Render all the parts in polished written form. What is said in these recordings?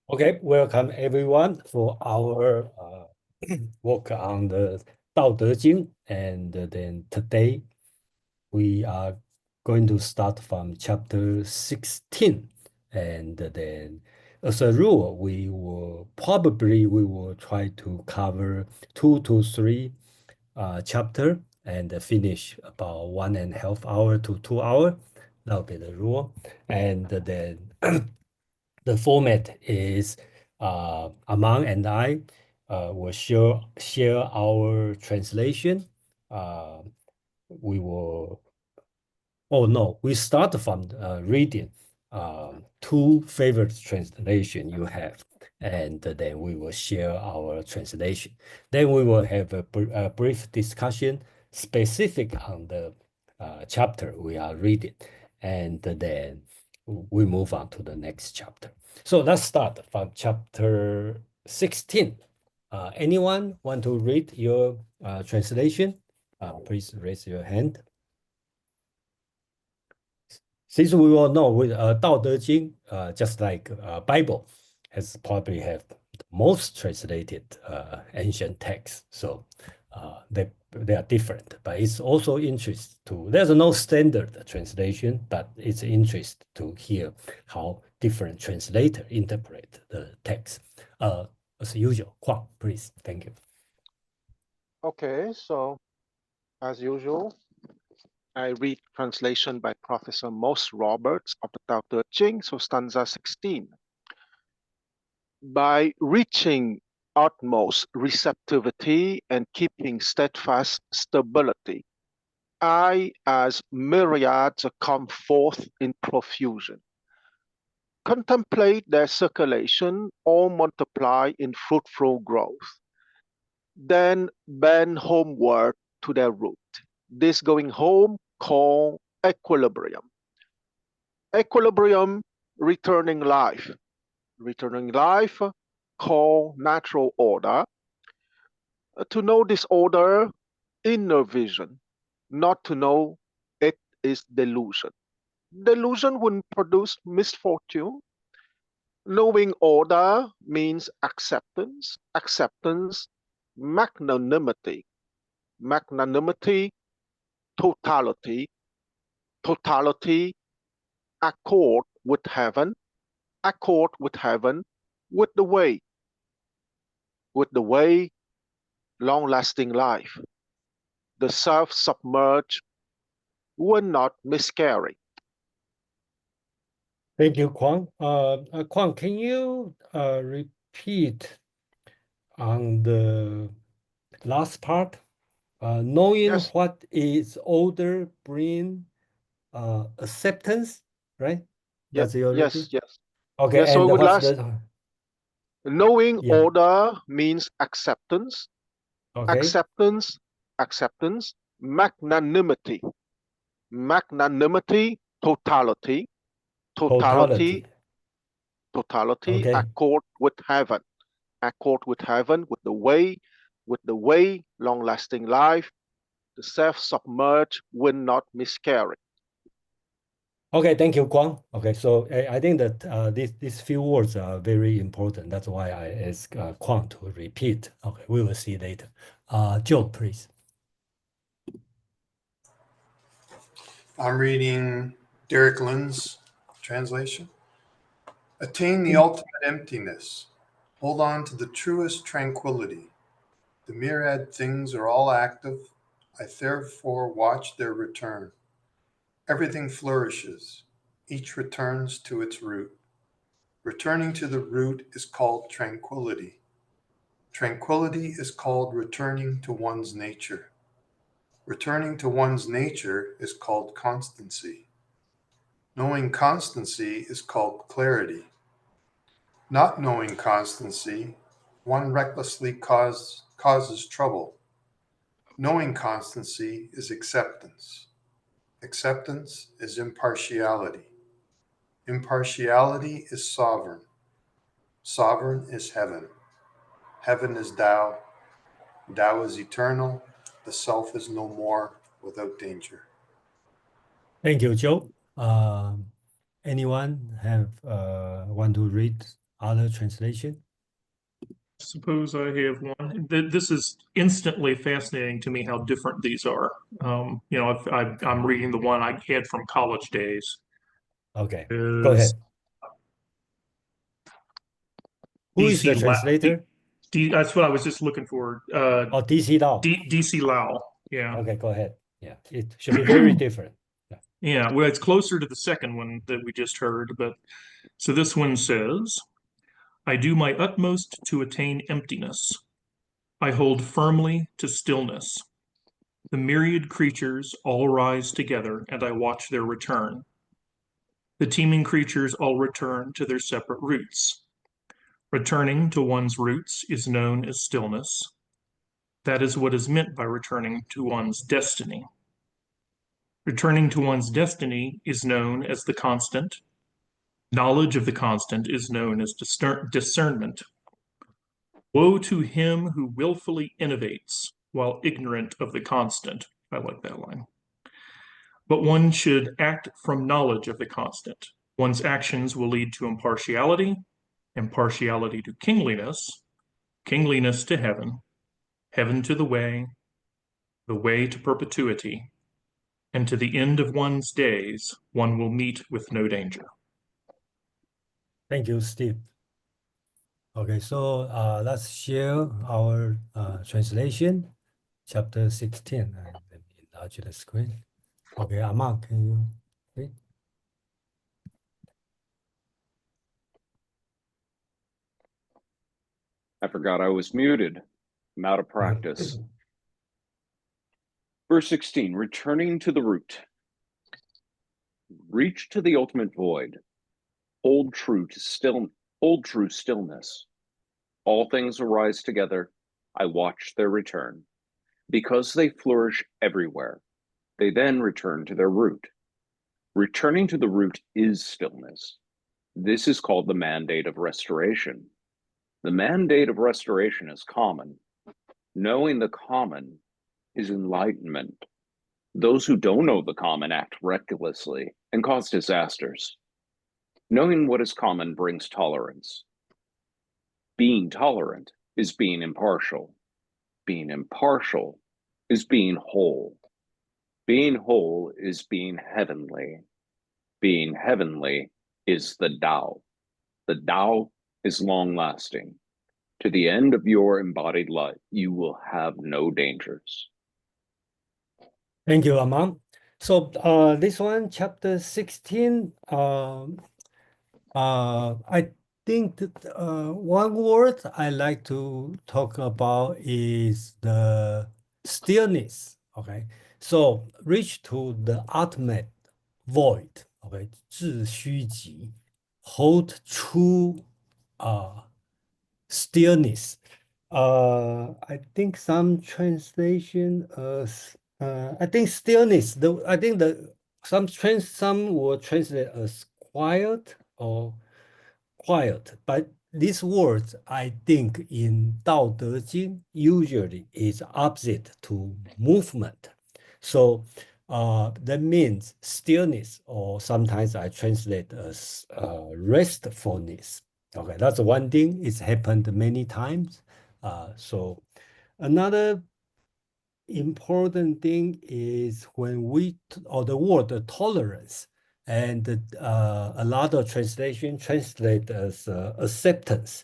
Okay, welcome everyone for our work on the Dao De Jing. And then today we are going to start from chapter 16. And then as a rule, we will try to cover 2 to 3 chapter and finish about 1.5 hour to 2 hour. That'll be the rule. And then the format is Amang and I will share our translation. Uh, we will Oh no, we start from reading two favorite translation you have, and then we will share our translation. Then we will have a brief discussion specific on the chapter we are reading, and then we move on to the next chapter. So let's start from chapter 16. Anyone want to read your translation? Please raise your hand. Since we all know with Tao Te Ching, just like Bible, has probably have the most translated ancient texts. So they are different, but it's also interest to. There's no standard translation, but it's interest to hear how different translator interpret the text. As usual, Kwang, please, thank you. Okay, so as usual, I read translation by Professor Moss Roberts of the Tao Te Ching, so stanza 16. By reaching utmost receptivity and keeping steadfast stability, I, as myriads come forth in profusion, contemplate their circulation or multiply in fruitful growth, then bend homeward to their root. This going home called equilibrium. Equilibrium, returning life. Returning life called natural order. To know this order, inner vision. Not to know it is delusion. Delusion would produce misfortune. Knowing order means acceptance. Acceptance, magnanimity. Magnanimity, totality. Totality, accord with heaven. Accord with heaven, with the way, long-lasting life. The self-submerged will not miscarry. Thank you, Kwang. Kwang, can you repeat on the last part? Knowing Yes, what is order bring acceptance, right? yeah, That's your repeat? yes, yes. Okay, Yeah, so and with what's last, the, knowing yeah, order means acceptance, okay, acceptance, acceptance, magnanimity, magnanimity, totality, totality. totality, totality, Okay, accord with heaven, with the way, long-lasting life. The self-submerged will not miscarry. okay, thank you, Kwang. Okay, so I think that these few words are very important. That's why I ask Kwang to repeat. Okay, we will see later. Joe, please. I'm reading Derek Lynn's translation. Attain the ultimate emptiness. Hold on to the truest tranquility. The myriad things are all active. I therefore watch their return. Everything flourishes. Each returns to its root. Returning to the root is called tranquility. Tranquility is called returning to one's nature. Returning to one's nature is called constancy. Knowing constancy is called clarity. Not knowing constancy, one recklessly causes trouble. Knowing constancy is acceptance. Acceptance is impartiality. Impartiality is sovereign. Sovereign is heaven. Heaven is Tao. Tao is eternal. The self is no more without danger. Thank you, Joe. Anyone have want to read other translation? Suppose I have one. This is instantly fascinating to me how different these are. I'm reading the one I had from college days. Okay, go ahead. Who is the DC translator? That's what I was just looking for. Oh, DC Lau. DC Lau. Yeah. Okay, go ahead. Yeah, it should be very different. Yeah. Yeah. Well, it's closer to the second one that we just heard. But so this one says, I do my utmost to attain emptiness. I hold firmly to stillness. The myriad creatures all rise together, and I watch their return. The teeming creatures all return to their separate roots. Returning to one's roots is known as stillness. That is what is meant by returning to one's destiny. Returning to one's destiny is known as the constant. Knowledge of the constant is known as discernment. Woe to him who willfully innovates while ignorant of the constant. I like that line. But one should act from knowledge of the constant. One's actions will lead to impartiality, impartiality to kingliness, kingliness to heaven, heaven to the way to perpetuity, and to the end of one's days, one will meet with no danger. Thank you, Steve. Okay, so let's share our translation, chapter 16. Let me enlarge the screen. Okay, Aman, can you read? I forgot I was muted. I'm out of practice. Verse 16, returning to the root. Reach to the ultimate void. Hold true stillness. All things arise together. I watch their return. Because they flourish everywhere, they then return to their root. Returning to the root is stillness. This is called the mandate of restoration. The mandate of restoration is common. Knowing the common is enlightenment. Those who don't know the common act recklessly and cause disasters. Knowing what is common brings tolerance. Being tolerant is being impartial. Being impartial is being whole. Being whole is being heavenly. Being heavenly is the Tao. The Tao is long-lasting. To the end of your embodied life, you will have no dangers. Thank you, Aman. So this one, chapter 16, I think that one word I like to talk about is the stillness. Okay, so reach to the ultimate void. Okay, 致虚极, hold true stillness. I think some translation I think stillness. I think some will translate as quiet or quiet, but this word I think in Dao De Jing usually is opposite to movement. So that means stillness, or sometimes I translate as restfulness. Okay, that's one thing. It's happened many times. So another important thing is when or the word tolerance, and a lot of translation translate as acceptance.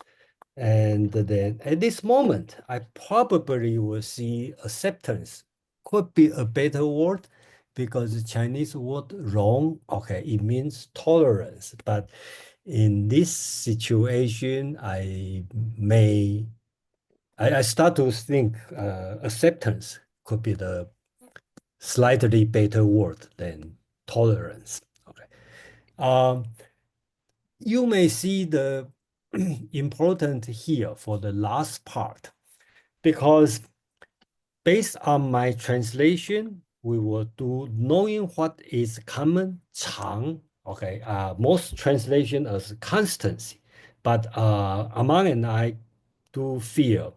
And then at this moment, I probably will see acceptance could be a better word, because the Chinese word wrong, okay, it means tolerance. But in this situation, I start to think acceptance could be the slightly better word than tolerance. Okay. You may see the important here for the last part, because based on my translation, we will do knowing what is common, 常. Okay, most translation as constancy, but Amang and I do feel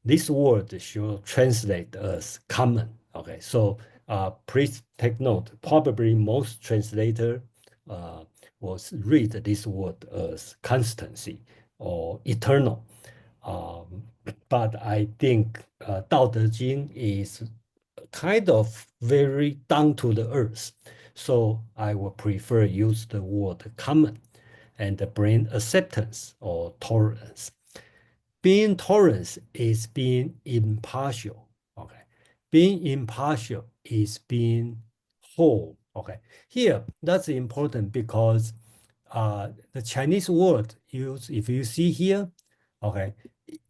this word should translate as common. Okay, so please take note. Probably most translator will read this word as constancy or eternal. But I think Dao De Jing is kind of very down to the earth. So I would prefer use the word common and bring acceptance or tolerance. Being tolerant is being impartial. Okay. Being impartial is being whole. Okay. Here, that's important because the Chinese word used, if you see here, okay,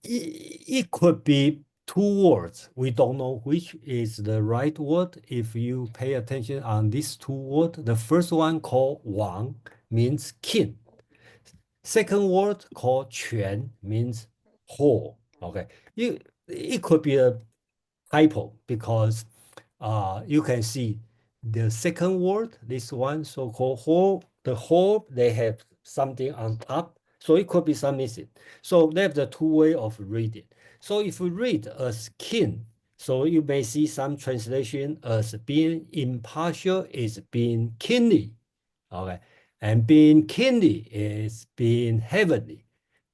it could be two words. We don't know which is the right word. If you pay attention on these two words, the first one called Wang means king. Second word called Quan means whole. Okay, it could be a typo because you can see the second word, this one so-called whole, the whole, they have something on top, so it could be some missing. So they have the two way of reading. So if we read as kin, so you may see some translation as being impartial is being kingly. Okay, and being kingly is being heavenly.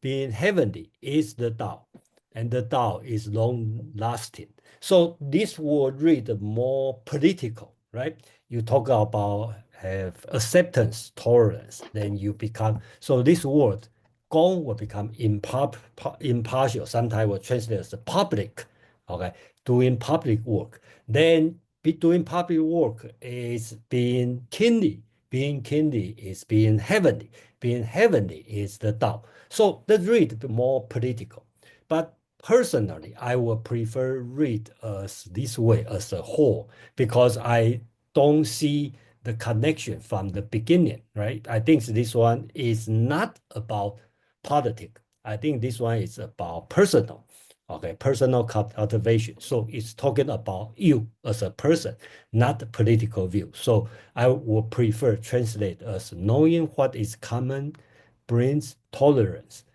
Being heavenly is the Tao, and the Tao is long lasting. So this will read more political, right? You talk about have acceptance, tolerance, then you become, so this word, Gong will become impartial. Sometimes will translate as public, okay? Doing public work. Then doing public work is being kingly. Being kingly is being heavenly. Being heavenly is the Tao. So let's read more political. But personally, I would prefer read as this way as a whole because I don't see the connection from the beginning, right? I think this one is not about politics. I think this one is about personal, okay, personal cultivation. So it's talking about you as a person, not the political view. So I would prefer translate as knowing what is common brings tolerance.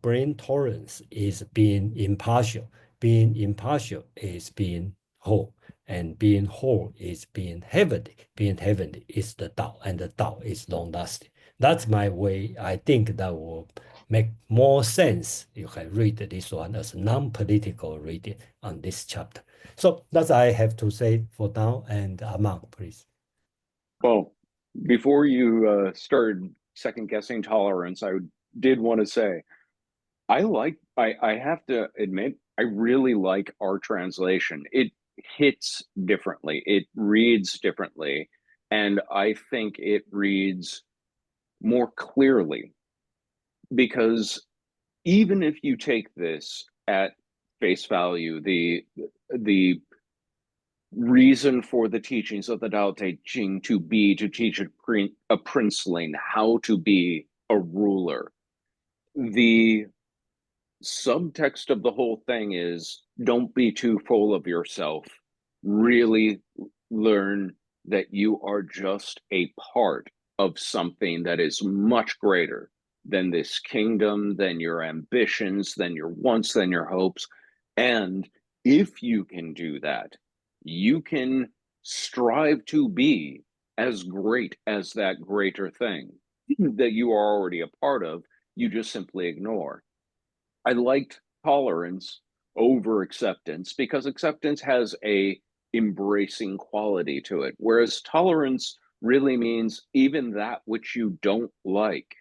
Brain tolerance is being impartial. Being impartial is being whole. And being whole is being heavenly. Being heavenly is the Tao, and the Tao is long lasting. That's my way. I think that will make more sense. You can read this one as non-political reading on this chapter. So that's I have to say for now. And Amang, please. Well, before you started second guessing tolerance, I did want to say I have to admit, I really like our translation. It hits differently, it reads differently, and I think it reads more clearly because even if you take this at face value, the reason for the teachings of the Tao Te Ching to be to teach a princeling how to be a ruler. The subtext of the whole thing is don't be too full of yourself. Really learn that you are just a part of something that is much greater than this kingdom, than your ambitions, than your wants, than your hopes. And if you can do that, you can strive to be as great as that greater thing that you are already a part of, you just simply ignore. I liked tolerance over acceptance because acceptance has a embracing quality to it, whereas tolerance really means even that which you don't like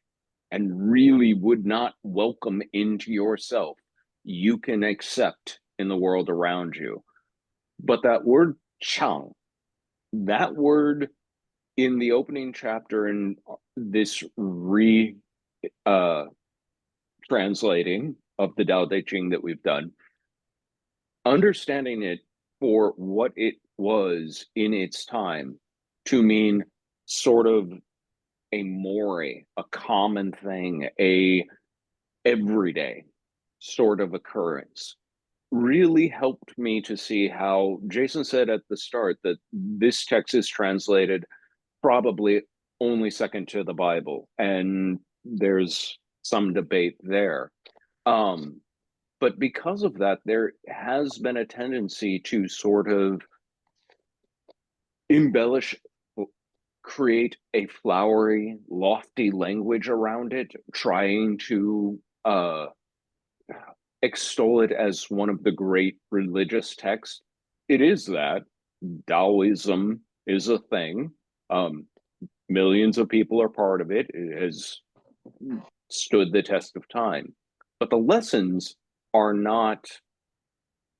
and really would not welcome into yourself, you can accept in the world around you. But that word chang, that word in the opening chapter in this translating of the Dao De Jing that we've done, understanding it for what it was in its time to mean sort of a more, a common thing, a everyday sort of occurrence, really helped me to see how Jason said at the start that this text is translated probably only second to the Bible, and there's some debate there. But because of that, there has been a tendency to sort of embellish, create a flowery, lofty language around it, trying to extol it as one of the great religious texts. It is that. Taoism is a thing. Millions of people are part of it. It has stood the test of time. But the lessons are not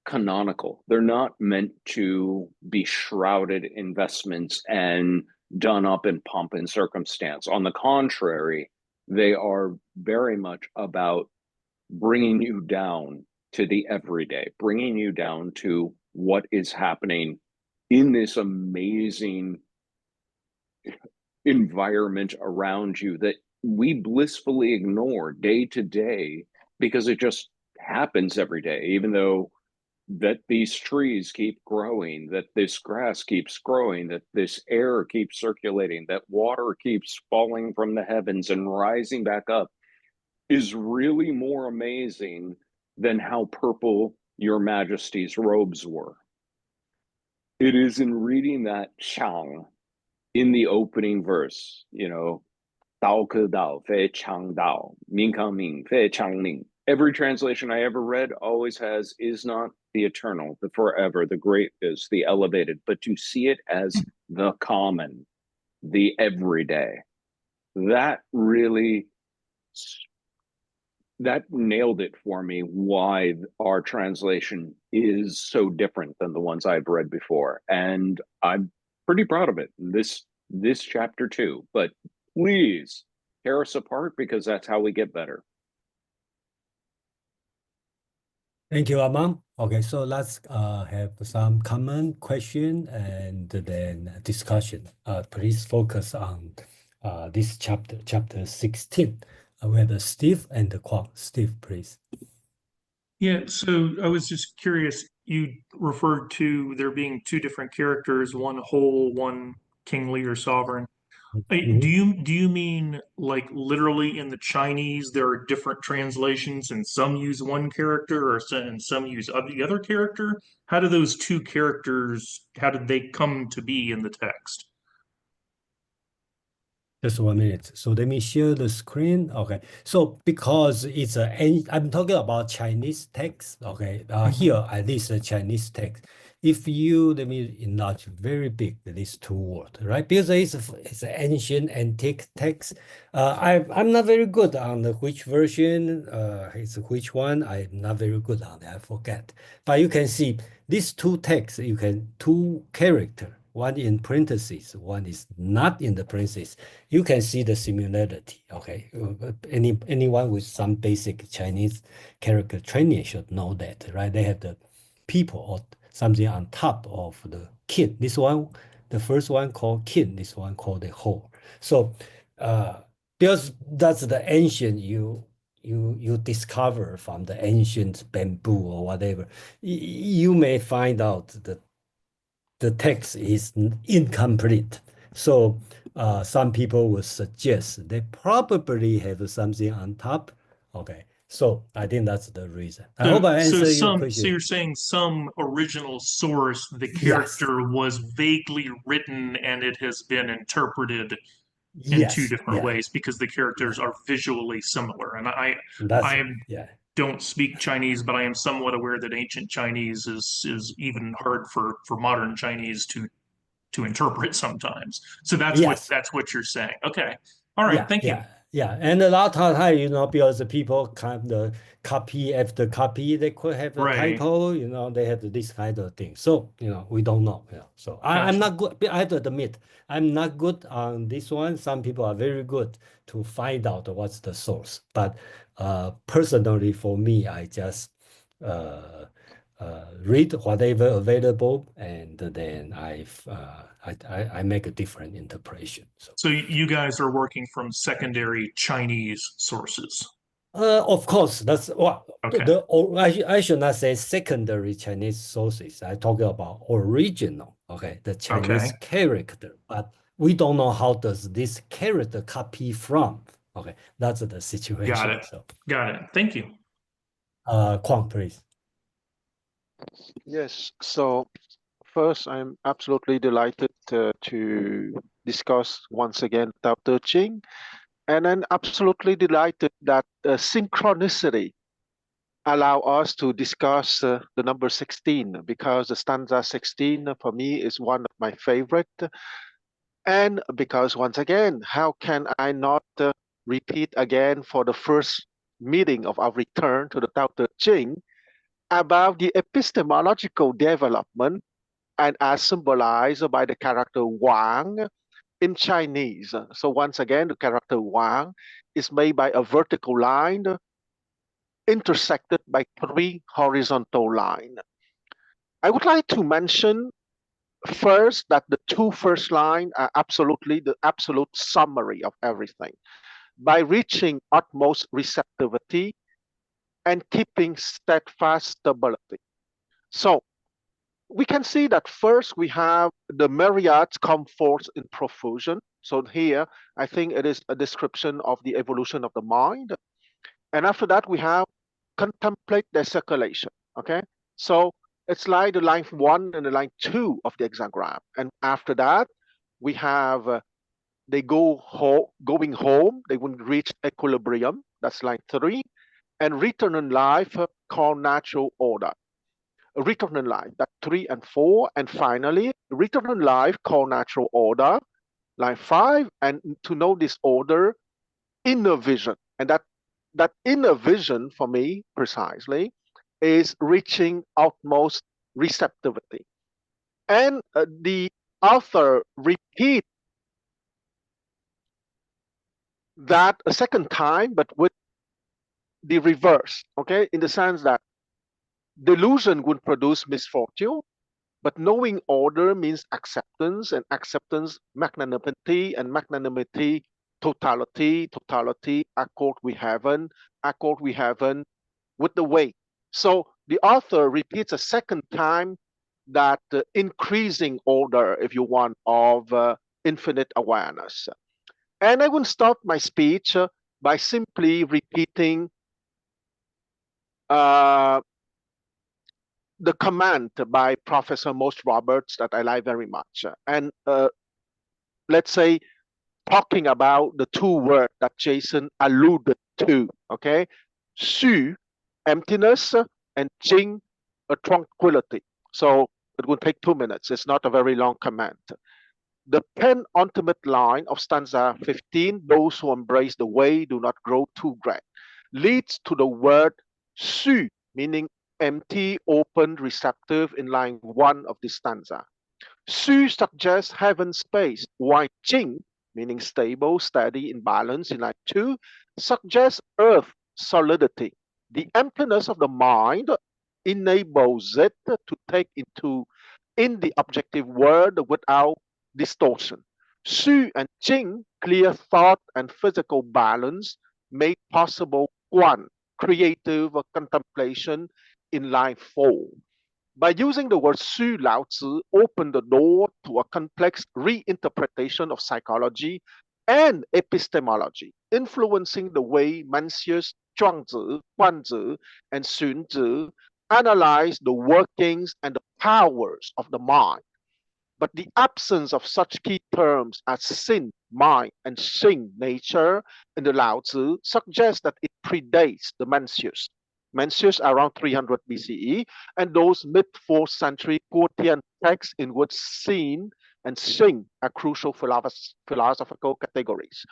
canonical. They're not meant to be shrouded investments and done up in pomp and circumstance. On the contrary, they are very much about bringing you down to the everyday, bringing you down to what is happening in this amazing environment around you that we blissfully ignore day to day because it just happens every day, even though that these trees keep growing, that this grass keeps growing, that this air keeps circulating, that water keeps falling from the heavens and rising back up is really more amazing than how purple your majesty's robes were. It is in reading that Chang in the opening verse, Dao Ke Dao, Fei Chang Dao, Ming Kang Ming, Fei Chang Ming. Every translation I ever read always has is not the eternal, the forever, the greatness, the elevated, but to see it as the common, the everyday. That really, that nailed it for me, why our translation is so different than the ones I've read before. And I'm pretty proud of it, this chapter too. But please tear us apart, because that's how we get better. Thank you, Amang. Okay, so let's have some common question and then discussion. Please focus on this chapter 16. We have Steve and Kwang. Steve, please. Yeah, so I was just curious, you referred to there being two different characters, one whole, one kingly or sovereign. Do you mean like literally in the Chinese there are different translations and some use one character and some use the other character? How do those two characters, how did they come to be in the text? Just 1 minute. So let me share the screen. Okay. So because it's I'm talking about Chinese text. Okay. Here at least a Chinese text. If you let me enlarge very big these two words, right? Because it's an ancient antique text. I'm not very good on the which version. It's which one. I'm not very good on that. I forget. But you can see these two texts. You can two character. One in parentheses, one is not in the parentheses. You can see the similarity. Okay, anyone with some basic Chinese character training should know that, right? They have the people or something on top of the kid. This one, the first one called kid. This one called the whole. So, because that's the ancient you discover from the ancient bamboo or whatever, you may find out that the text is incomplete. So some people would suggest they probably have something on top. Okay, so I think that's the reason. I hope I answered your So question. you're saying some original source, the Yes. character was vaguely written and it has been interpreted in two Yes. different Yeah. ways because the characters are visually similar. And That's I yeah. don't speak Chinese, but I am somewhat aware that ancient Chinese is even hard for modern Chinese to interpret sometimes. So Yes. that's what you're saying. Okay. All right. Yeah, Thank you. yeah, yeah. And a lot of time, because the people kind of copy after copy, they could have a Right. title, they have this kind of thing. So, we don't know. So I'm Gotcha. not good. I have to admit, I'm not good on this one. Some people are very good to find out what's the source. But personally, for me, I just read whatever available, and then I make a different interpretation. So you guys are working from secondary Chinese sources. Of course, that's what Okay. I should not say secondary Chinese sources. I talk about original, okay, the Chinese Okay. character, but we don't know how does this character copy from. Okay, that's the situation. Got it. So, Got it. Thank you. Kwang, please. Yes. So first, I'm absolutely delighted to discuss once again Tao Te Ching. And I'm absolutely delighted that synchronicity allow us to discuss the number 16, because the stanza 16 for me is one of my favorite. And because once again, how can I not repeat again for the first meeting of our return to the Tao Te Ching about the epistemological development and as symbolized by the character Wang in Chinese. So once again, the character Wang is made by a vertical line intersected by 3 horizontal lines. I would like to mention first that the 2 first lines are absolutely the absolute summary of everything. By reaching utmost receptivity and keeping steadfast stability. So we can see that first we have the myriads come forth in profusion. So here, I think it is a description of the evolution of the mind. And after that, we have contemplate their circulation. Okay, so it's like the line 1 and the line 2 of the hexagram. And after that, we have they going home. They will reach equilibrium. That's line 3, and return in life called natural order. Return in life, that 3 and 4, and finally return in life called natural order, line 5, and to know this order, inner vision, and that inner vision for me precisely is reaching utmost receptivity. And the author repeat that a second time, but with the reverse, okay, in the sense that delusion would produce misfortune, but knowing order means acceptance, and acceptance, magnanimity, and magnanimity, totality, totality, accord with heaven with the way. So the author repeats a second time that increasing order, if you want, of infinite awareness. And I will start my speech by simply repeating the comment by Professor Most Roberts that I like very much. And let's say talking about the 2 words that Jason alluded to, okay? Xu, emptiness, and Jing, a tranquility. So it will take 2 minutes. It's not a very long comment. The penultimate line of stanza 15, those who embrace the way do not grow too great, leads to the word Xu, meaning empty, open, receptive in line 1 of this stanza. Xu suggests heaven space, while Jing, meaning stable, steady, in balance in line 2, suggests earth, solidity. The emptiness of the mind enables it to take in the objective world without distortion. Xu and Jing, clear thought and physical balance, made possible Guan, creative contemplation in line 4. By using the word Xu, Lao Tzu opened the door to a complex reinterpretation of psychology and epistemology, influencing the way Mencius, Zhuangzi, Guanzi, and Xunzi analyze the workings and the powers of the mind. But the absence of such key terms as sin, mind, and Xing, nature, in the Lao Tzu suggests that it predates the Mencius. Mencius around 300 BCE, and those mid-4th century Guotian texts in which sin and Xing are crucial philosophical categories.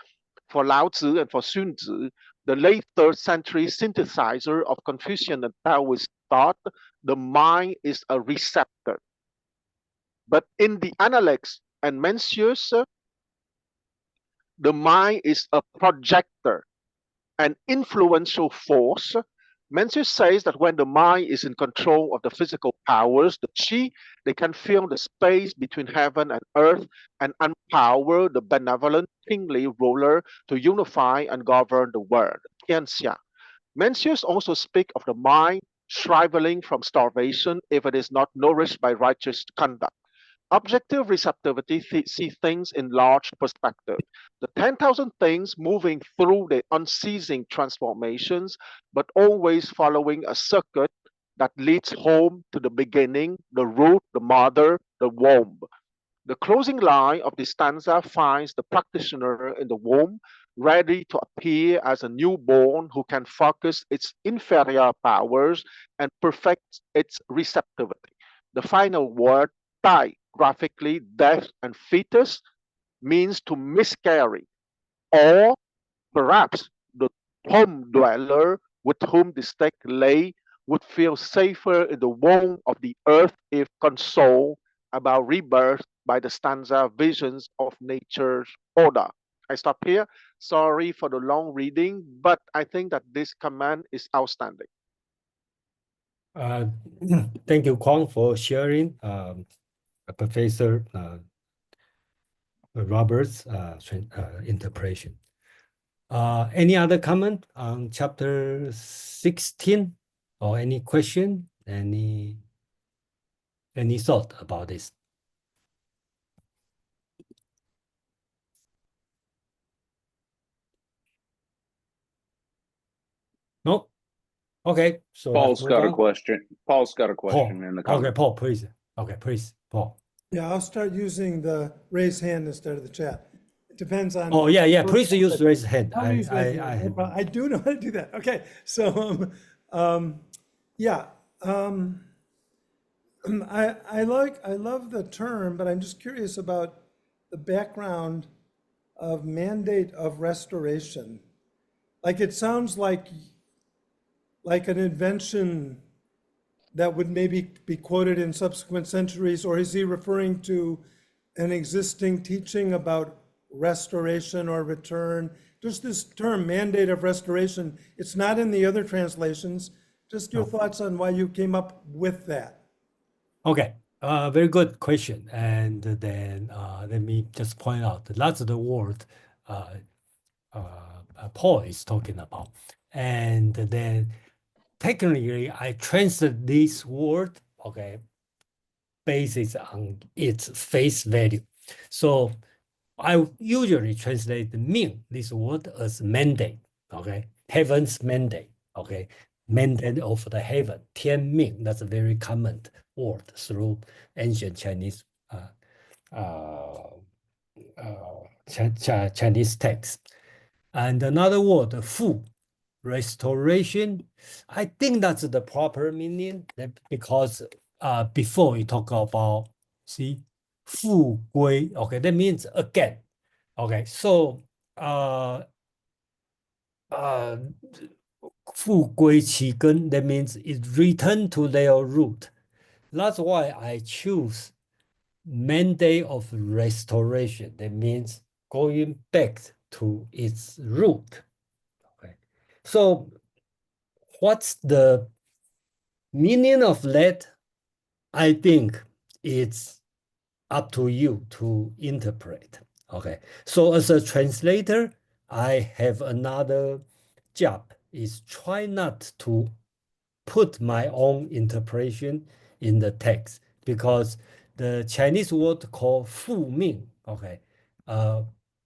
For Lao Tzu and for Sun Tzu, the late 3rd century synthesizer of Confucian and Taoist thought, the mind is a receptor. But in the Analects and Mencius, the mind is a projector, an influential force. Mencius says that when the mind is in control of the physical powers, the qi, they can fill the space between heaven and earth and empower the benevolent kingly ruler to unify and govern the world. Tianxia. Mencius also speaks of the mind shriveling from starvation if it is not nourished by righteous conduct. Objective receptivity see things in large perspective. The 10,000 things moving through the unceasing transformations, but always following a circuit that leads home to the beginning, the root, the mother, the womb. The closing line of the stanza finds the practitioner in the womb, ready to appear as a newborn who can focus its inferior powers and perfect its receptivity. The final word, Tai, graphically, death and fetus, means to miscarry, or perhaps the home dweller with whom the stake lay would feel safer in the womb of the earth if consoled about rebirth by the stanza visions of nature's order. I stop here. Sorry for the long reading, but I think that this command is outstanding. Uh, thank you, Kwang, for sharing Professor Robert's interpretation. Any other comment on chapter 16 or any question? Any thought about this? No? Okay, so let's Paul's move got a on. question. Paul's got a question Paul. in the Okay, comment. Paul, please. Okay, please, Paul. Yeah, I'll start using the raise hand instead of the chat. It depends on. Oh, yeah, please use raise hand. I'll use raise hand. No problem. I do know how to do that. Okay, so yeah, I love the term, but I'm just curious about the background of mandate of restoration. Like it sounds like an invention that would maybe be quoted in subsequent centuries, or is he referring to an existing teaching about restoration or return? Just this term, mandate of restoration, it's not in the other translations. Just your thoughts on why you came up with that. Okay, very good question. And then let me just point out that's the word Paul is talking about. And then technically, I translate this word, okay, based on its face value. So I usually translate the mean, this word, as mandate, okay, heaven's mandate, okay, mandate of the heaven, 天命, that's a very common word through ancient Chinese Chinese text. And another word, fu, restoration. I think that's the proper meaning because before we talk about, see, 复归, okay, that means again. Okay, so 复归其根, that means it return to their root. That's why I choose mandate of restoration. That means going back to its root. Okay, so what's the meaning of that? I think it's up to you to interpret. Okay, so as a translator, I have another job is try not to put my own interpretation in the text because the Chinese word called 复命, okay,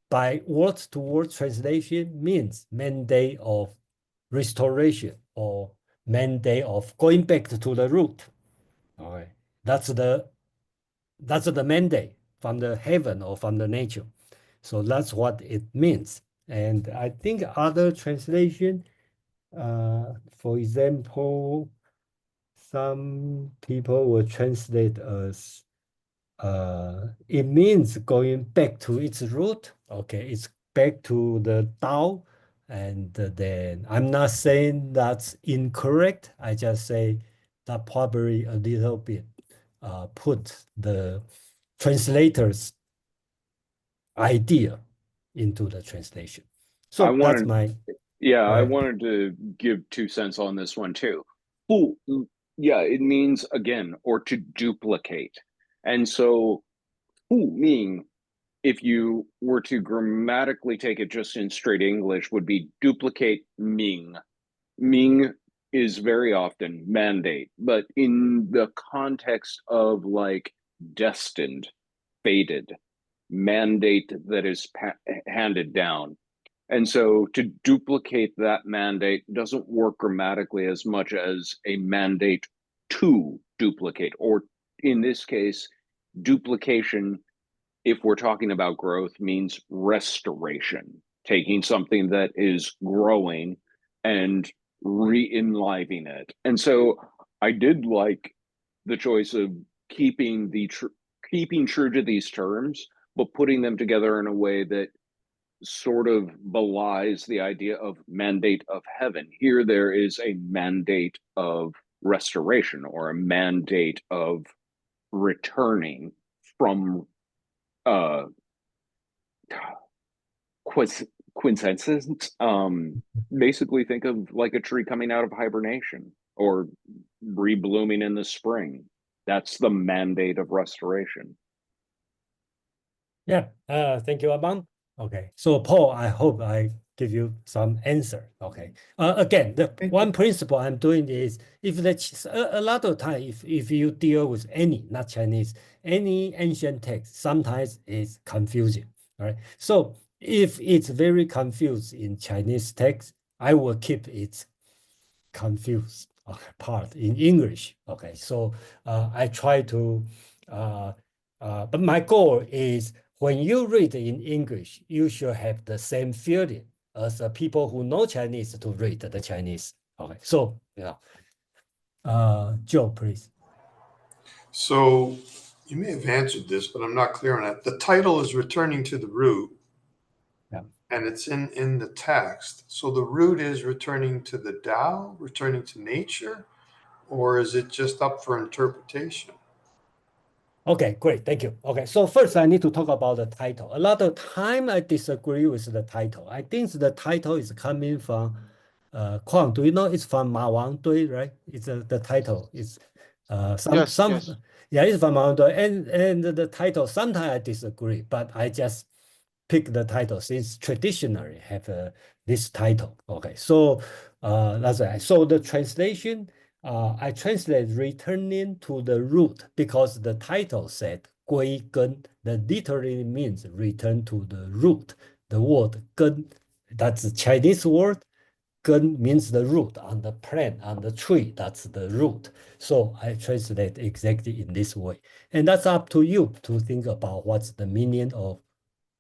by word-to-word translation means mandate of restoration or mandate of going back to the root. Okay, that's the mandate from the heaven or from the nature. So that's what it means. And I think other translation, for example, some people will translate as it means going back to its root. Okay, it's back to the Tao. And then I'm not saying that's incorrect. I just say that probably a little bit put the translator's idea into the translation. So that's my I wanted to give 2 cents on this one too. Yeah, it means again or to duplicate. And so meaning if you were to grammatically take it just in straight English would be duplicate Ming. Ming is very often mandate, but in the context of like destined, fated, mandate that is handed down. And so to duplicate that mandate doesn't work grammatically as much as a mandate to duplicate, or in this case, duplication, if we're talking about growth, means restoration. taking something that is growing and re-enlivening it. And so I did like the choice of keeping true to these terms, but putting them together in a way that sort of belies the idea of mandate of heaven. Here, there is a mandate of restoration or a mandate of returning from uh quintessence. Basically think of like a tree coming out of hibernation or reblooming in the spring. That's the mandate of restoration. Yeah, thank you, Aman. Okay, so Paul, I hope I give you some answer. Okay, again, the one principle I'm doing is if a lot of time, if you deal with any, not Chinese, any ancient text, sometimes it's confusing. All right, so if it's very confused in Chinese text, I will keep it confused part in English. Okay, so I try to, but my goal is when you read in English, you should have the same feeling as the people who know Chinese to read the Chinese. Okay, so Joe, please. So you may have answered this, but I'm not clear on it. The title is Returning to the Root. Yeah. And it's in the text. So the root is returning to the Tao, returning to nature, or is it just up for interpretation? Okay, great. Thank you. Okay, so first I need to talk about the title. A lot of time I disagree with the title. I think the title is coming from Kuang. Do you know it's from Ma Wang Dui, right? It's the title is Yes, yes. yeah, it's from Ma Wang Dui. And the title sometimes I disagree, but I just pick the title since traditionally have this title. Okay, so that's right. So the translation, I translate returning to the root because the title said 归根, that literally means return to the root. The word 根, that's a Chinese word. 根 means the root on the plant, on the tree, that's the root. So I translate exactly in this way. And that's up to you to think about what's the meaning of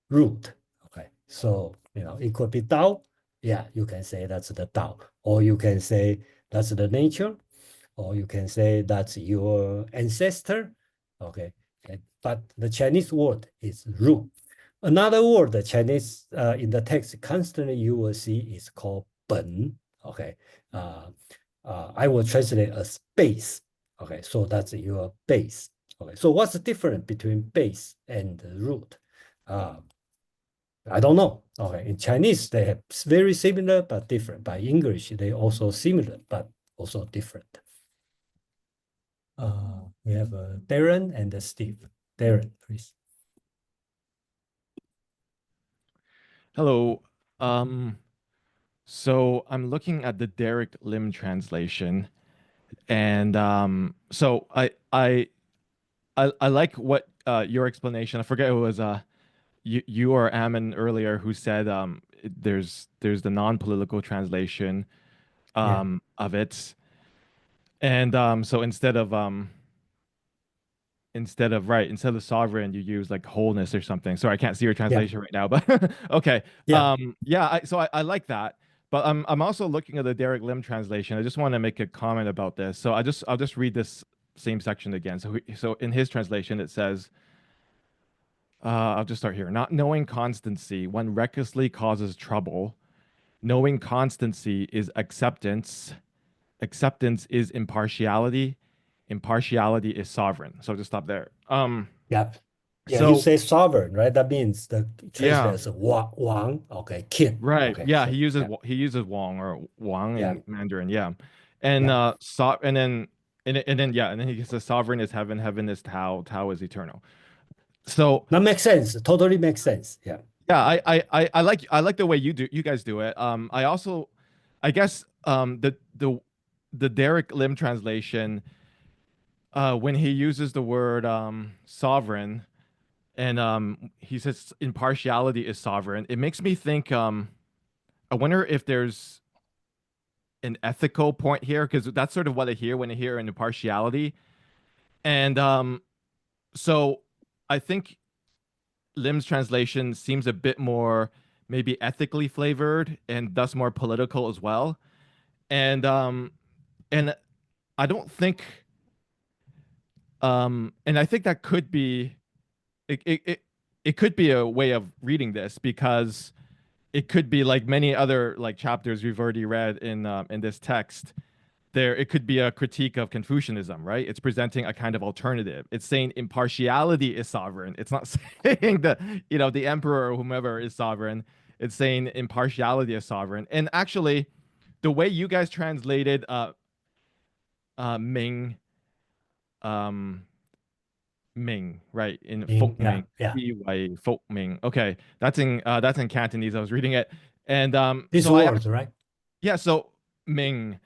root. Okay, so it could be Tao. Yeah, you can say that's the Tao, or you can say that's the nature, or you can say that's your ancestor. Okay, but the Chinese word is root. Another word the Chinese in the text constantly you will see is called 本. Okay, I will translate as base. Okay, so that's your base. Okay, so what's the difference between base and the root? I don't know. Okay, in Chinese, they have very similar but different. By English, they also similar but also different. We have Darren and Steve. Darren, please. Hello. So I'm looking at the Derek Lim translation, and so I like what your explanation. I forget who it was you or Ammon earlier who said there's the non-political translation of it, and so instead of sovereign you use like wholeness or something. Sorry, I can't see your translation right now, but okay. Yeah, I like that, but I'm also looking at the Derek Lim translation. I just want to make a comment about this, so I'll just read this same section again. So in his translation it says, I'll just start here. Not knowing constancy, one recklessly causes trouble. Knowing constancy is acceptance. Acceptance is impartiality. Impartiality is sovereign. So just stop there. Yeah. So you say sovereign, right? That means the translate yeah, as Wang, okay, king. right. Okay. Yeah, So, he uses Wang or Wang yeah, in Mandarin. Yeah, and yeah. and then he says sovereign is heaven, heaven is Tao, Tao is eternal. So That makes sense. Totally makes sense. Yeah. yeah, I like the way you guys do it. I also, I guess the Derek Lim translation, when he uses the word sovereign, and he says impartiality is sovereign, it makes me think. I wonder if there's an ethical point here, because that's sort of what I hear when I hear an impartiality, and so I think Lim's translation seems a bit more maybe ethically flavored and thus more political as well. And I don't think and I think that could be it could be a way of reading this, because it could be like many other like chapters we've already read in this text. There, it could be a critique of Confucianism, right? It's presenting a kind of alternative. It's saying impartiality is sovereign. It's not saying that, the emperor or whomever is sovereign. It's saying impartiality is sovereign. And actually, the way you guys translated Ming, um, Ming, right? In Folk Ming, Yeah. Folk Ming. Okay, that's in Cantonese. I was reading it, and This so I word, right? yeah. So Ming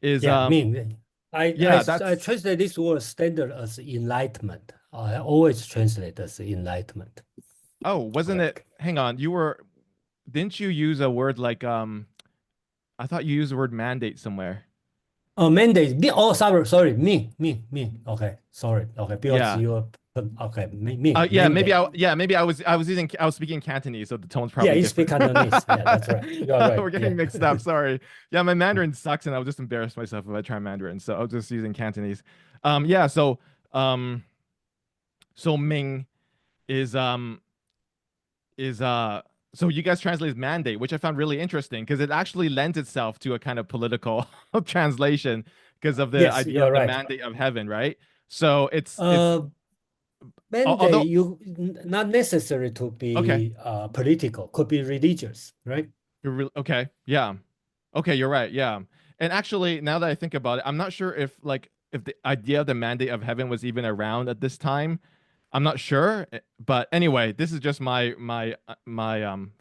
is Yeah, Ming. yeah. I That's translate this word standard as enlightenment. I always translate as enlightenment. oh, wasn't it? Correct. Hang on, didn't you use a word like I thought you used the word mandate somewhere. Oh, mandate. Oh, sorry. Me. Okay, sorry. Okay, because Yeah. you okay. Me. Yeah, Mandate. maybe I was speaking Cantonese, so the tone's Yeah, probably you speak different. Cantonese. Yeah, that's right. You are right. We're Yeah. getting mixed up. Sorry. Yeah, my Mandarin sucks, and I would just embarrass myself if I try Mandarin, so I was just using Cantonese. Yeah. Um, so Ming is is so you guys translate mandate, which I found really interesting because it actually lends itself to a kind of political translation because of the Yes, you idea are of the right. mandate of heaven, right? So it's Uh, mandate although not necessary to okay. be political. Could be religious, right? Okay. Yeah. Okay, you're right. Yeah. And actually, now that I think about it, I'm not sure if the idea of the mandate of heaven was even around at this time. I'm not sure, but anyway, this is just my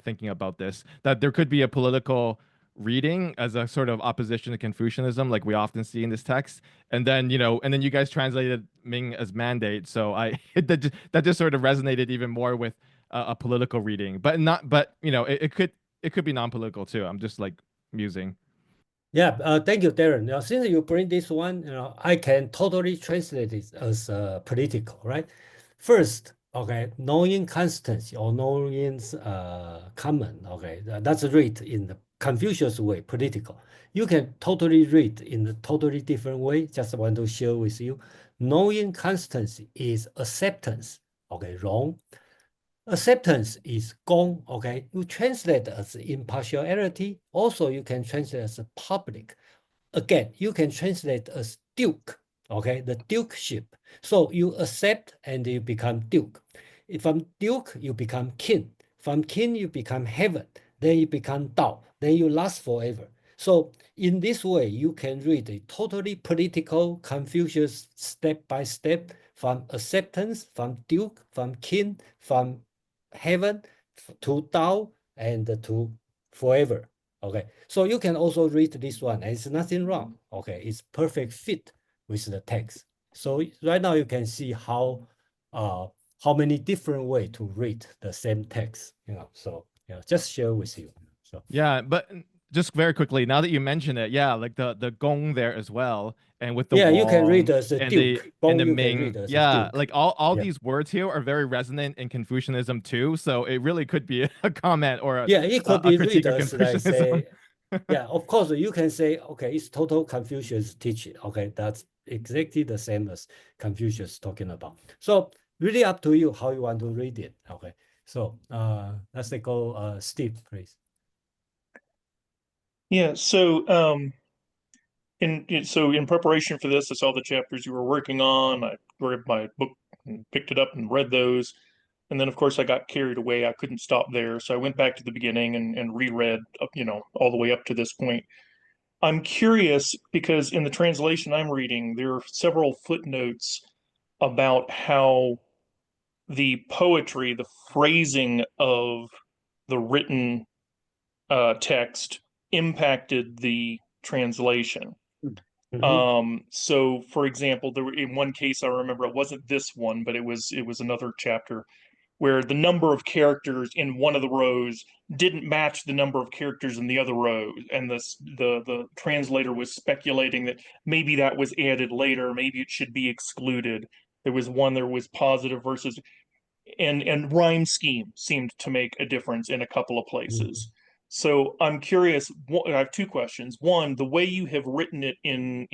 thinking about this, that there could be a political reading as a sort of opposition to Confucianism, like we often see in this text. And then you guys translated Ming as mandate, so that just sort of resonated even more with a political reading, but not but it could be non-political too. I'm just like musing. Yeah, thank you, Darren. Now, since you bring this one, I can totally translate it as political, right? First, okay, knowing constancy or knowing common, okay, that's read in the Confucius way, political. You can totally read in a totally different way. Just want to share with you. Knowing constancy is acceptance, okay, wrong. Acceptance is gong, okay? You translate as impartiality. Also, you can translate as public. Again, you can translate as duke, okay? The dukeship. So you accept and you become duke. From duke, you become king. From king, you become heaven. Then you become Tao. Then you last forever. So in this way, you can read a totally political Confucius step by step from acceptance, from duke, from king, from heaven to Tao and to forever. Okay, so you can also read this one. And it's nothing wrong. Okay, it's perfect fit with the text. So right now you can see how many different way to read the same text. So just share with you. So Yeah, but just very quickly, now that you mention it, yeah, like the gong there as well, and with the yeah, you can read wong as a and duke. the Gong you can ming, read as a yeah, duke. like all Yeah. these words here are very resonant in Confucianism too. So it really could be a comment or Yeah, it could a be read critique of as like Confucianism. say, yeah, of course you can say, okay, it's total Confucius teaching. Okay, that's exactly the same as Confucius talking about. So really up to you how you want to read it. Okay, so let's go, Steve, please. Yeah, so in preparation for this, I saw the chapters you were working on. I grabbed my book and picked it up and read those. And then, of course, I got carried away. I couldn't stop there. So I went back to the beginning and reread, all the way up to this point. I'm curious because in the translation I'm reading, there are several footnotes about how the poetry, the phrasing of the written text impacted the translation. So for example, there were in one case I remember, it wasn't this one, but it was another chapter where the number of characters in one of the rows didn't match the number of characters in the other row, and the translator was speculating that maybe that was added later, maybe it should be excluded. There was one, there was positive versus, and rhyme scheme seemed to make a difference in a couple of places. So I'm curious. I have two questions. One, the way you have written it in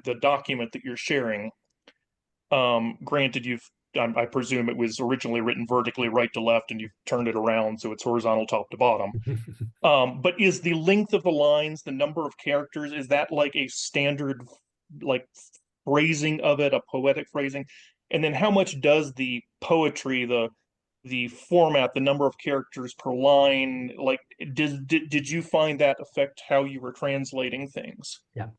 the document that you're sharing. Granted, I presume it was originally written vertically right to left, and you've turned it around so it's horizontal top to bottom. But is the length of the lines, the number of characters, is that like a standard like phrasing of it, a poetic phrasing? And then how much does the poetry, the format, the number of characters per line, like did you find that affect how you were translating things? Yeah.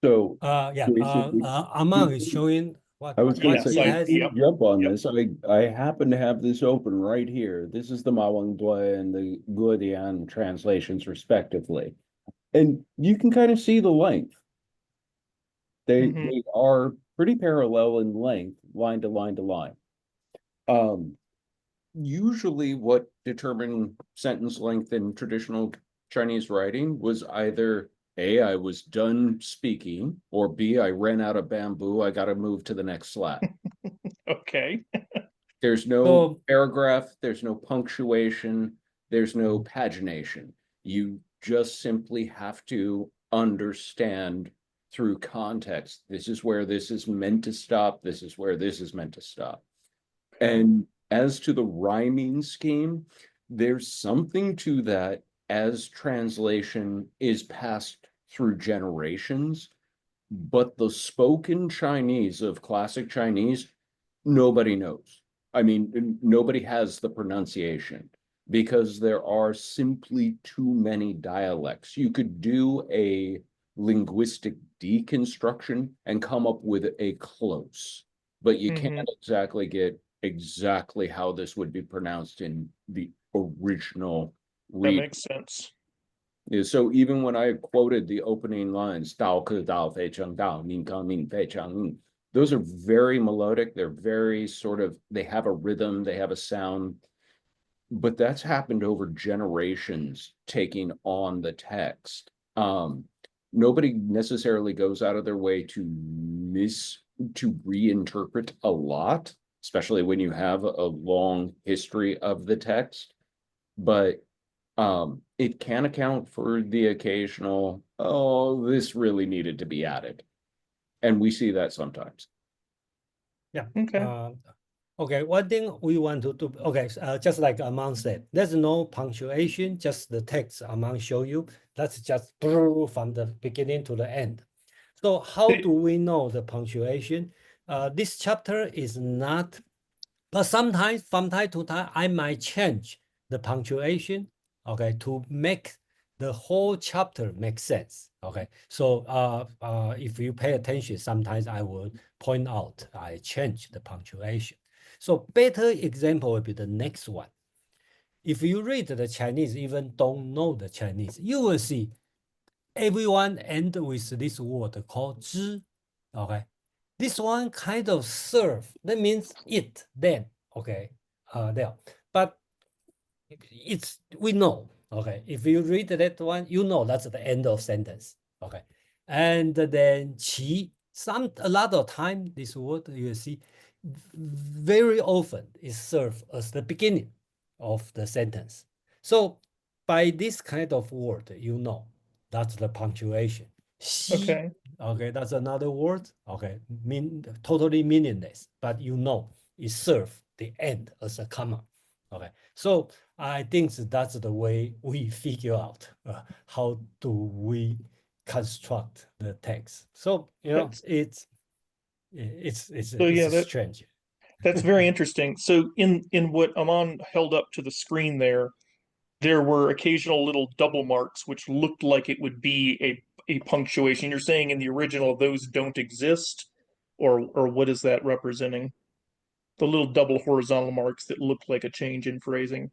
So Aman is showing I was going to what say, he has. before you jump on this, I happen to have this open right here. This is the Ma Wangdui and the Guodian translations, respectively. And you can kind of see the length. They are pretty parallel in length, line to line to line. Usually what determined sentence length in traditional Chinese writing was either A, I was done speaking, or B, I ran out of bamboo, I got to move to the next slab. Okay. There's no paragraph, there's no punctuation, there's no pagination. You just simply have to understand through context. This is where this is meant to stop. This is where this is meant to stop. And as to the rhyming scheme, there's something to that as translation is passed through generations. But the spoken Chinese of classic Chinese, nobody knows. I mean, nobody has the pronunciation because there are simply too many dialects. You could do a linguistic deconstruction and come up with a close, but you can't exactly get exactly how this would be pronounced in the original read. That makes sense. Yeah, so even when I quoted the opening lines, Dao Te Ching Dao, Ning Kang Ning Fei Chang Ning, those are very melodic. They're very sort of, they have a rhythm, they have a sound, but that's happened over generations taking on the text. Nobody necessarily goes out of their way to reinterpret a lot, especially when you have a long history of the text. But it can account for the occasional, oh, this really needed to be added. And we see that sometimes. Yeah. Okay. Okay, one thing we want to do, okay, just like Aman said, there's no punctuation, just the text Aman show you. That's just from the beginning to the end. So how do we know the punctuation? This chapter is not, but sometimes from time to time, I might change the punctuation, okay, to make the whole chapter make sense, okay? So if you pay attention, sometimes I will point out, I change the punctuation. So better example would be the next one. If you read the Chinese, even don't know the Chinese, you will see everyone end with this word called 知, okay? This one kind of serve, that means it, then, okay, there. But it's, we know, okay, if you read that one, you know that's the end of sentence, okay? And then 其, a lot of time, this word you see, very often is served as the beginning of the sentence. So by this kind of word, you know, that's the punctuation. 西, okay, that's another word, okay, totally meaningless, but you know, it serves the end as a comma, okay? So I think that's the way we figure out how do we construct the text. So, you know, it's strange. That's very interesting. So in what Aman held up to the screen there were occasional little double marks which looked like it would be a punctuation. You're saying in the original those don't exist, or what is that representing? The little double horizontal marks that look like a change in phrasing.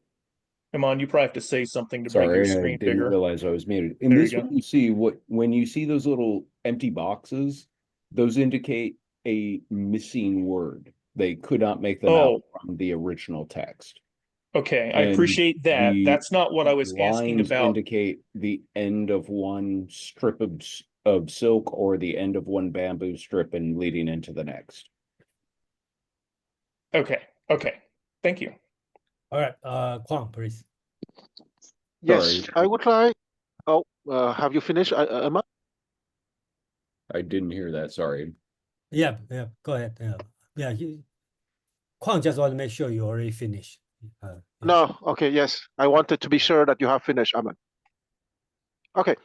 Aman, you probably have to say something to make your Sorry, I screen didn't bigger. realize I was muted. In There this you go. one, you see when you see those little empty boxes, those indicate a missing word. They could not make them out from the original text. Okay, I And appreciate that. the That's not what I was asking lines about. indicate the end of one strip of silk or the end of one bamboo strip and leading into the next. Okay. Thank you. All right, Kwang, please. Yes, Sorry. I would like. Oh, have you finished, Emma? I didn't hear that. Sorry. Yeah, go ahead. Yeah, Kwang just want to make sure you already finished. Yeah. No. Okay. Yes, I wanted to be sure that you have finished, Emma. Okay.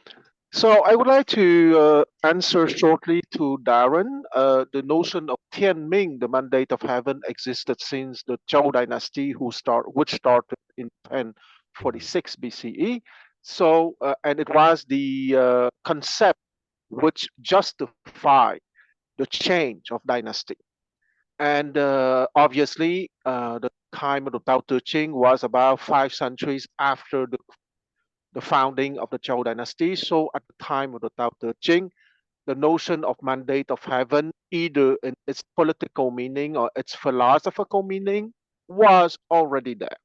So I would like to answer shortly to Darren. The notion of Tianming, the mandate of heaven, existed since the Zhou dynasty, which started in 1046 BCE. So, and it was the concept which justified the change of dynasty. And obviously, the time of the Tao Te Ching was about 5 centuries after the founding of the Zhou dynasty. So at the time of the Tao Te Ching, the notion of mandate of heaven, either in its political meaning or its philosophical meaning, was already there.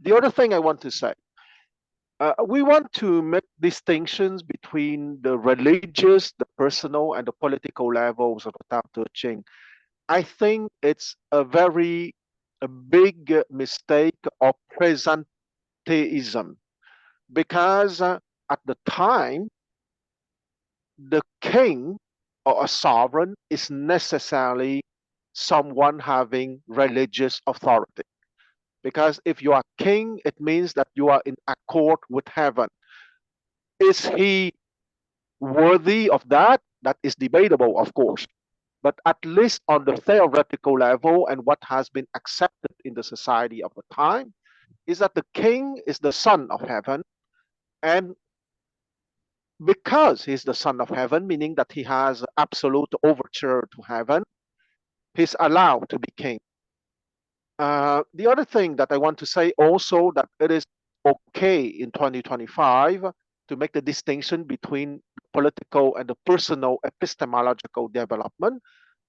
The other thing I want to say, we want to make distinctions between the religious, the personal, and the political levels of the Tao Te Ching. I think it's a big mistake of presenteism, because at the time, the king or a sovereign is necessarily someone having religious authority. Because if you are king, it means that you are in accord with heaven. Is he worthy of that? That is debatable, of course. But at least on the theoretical level, and what has been accepted in the society of the time, is that the king is the son of heaven. And because he's the son of heaven, meaning that he has absolute overture to heaven, he's allowed to be king. The other thing that I want to say also, that it is okay in 2025 to make the distinction between political and the personal epistemological development.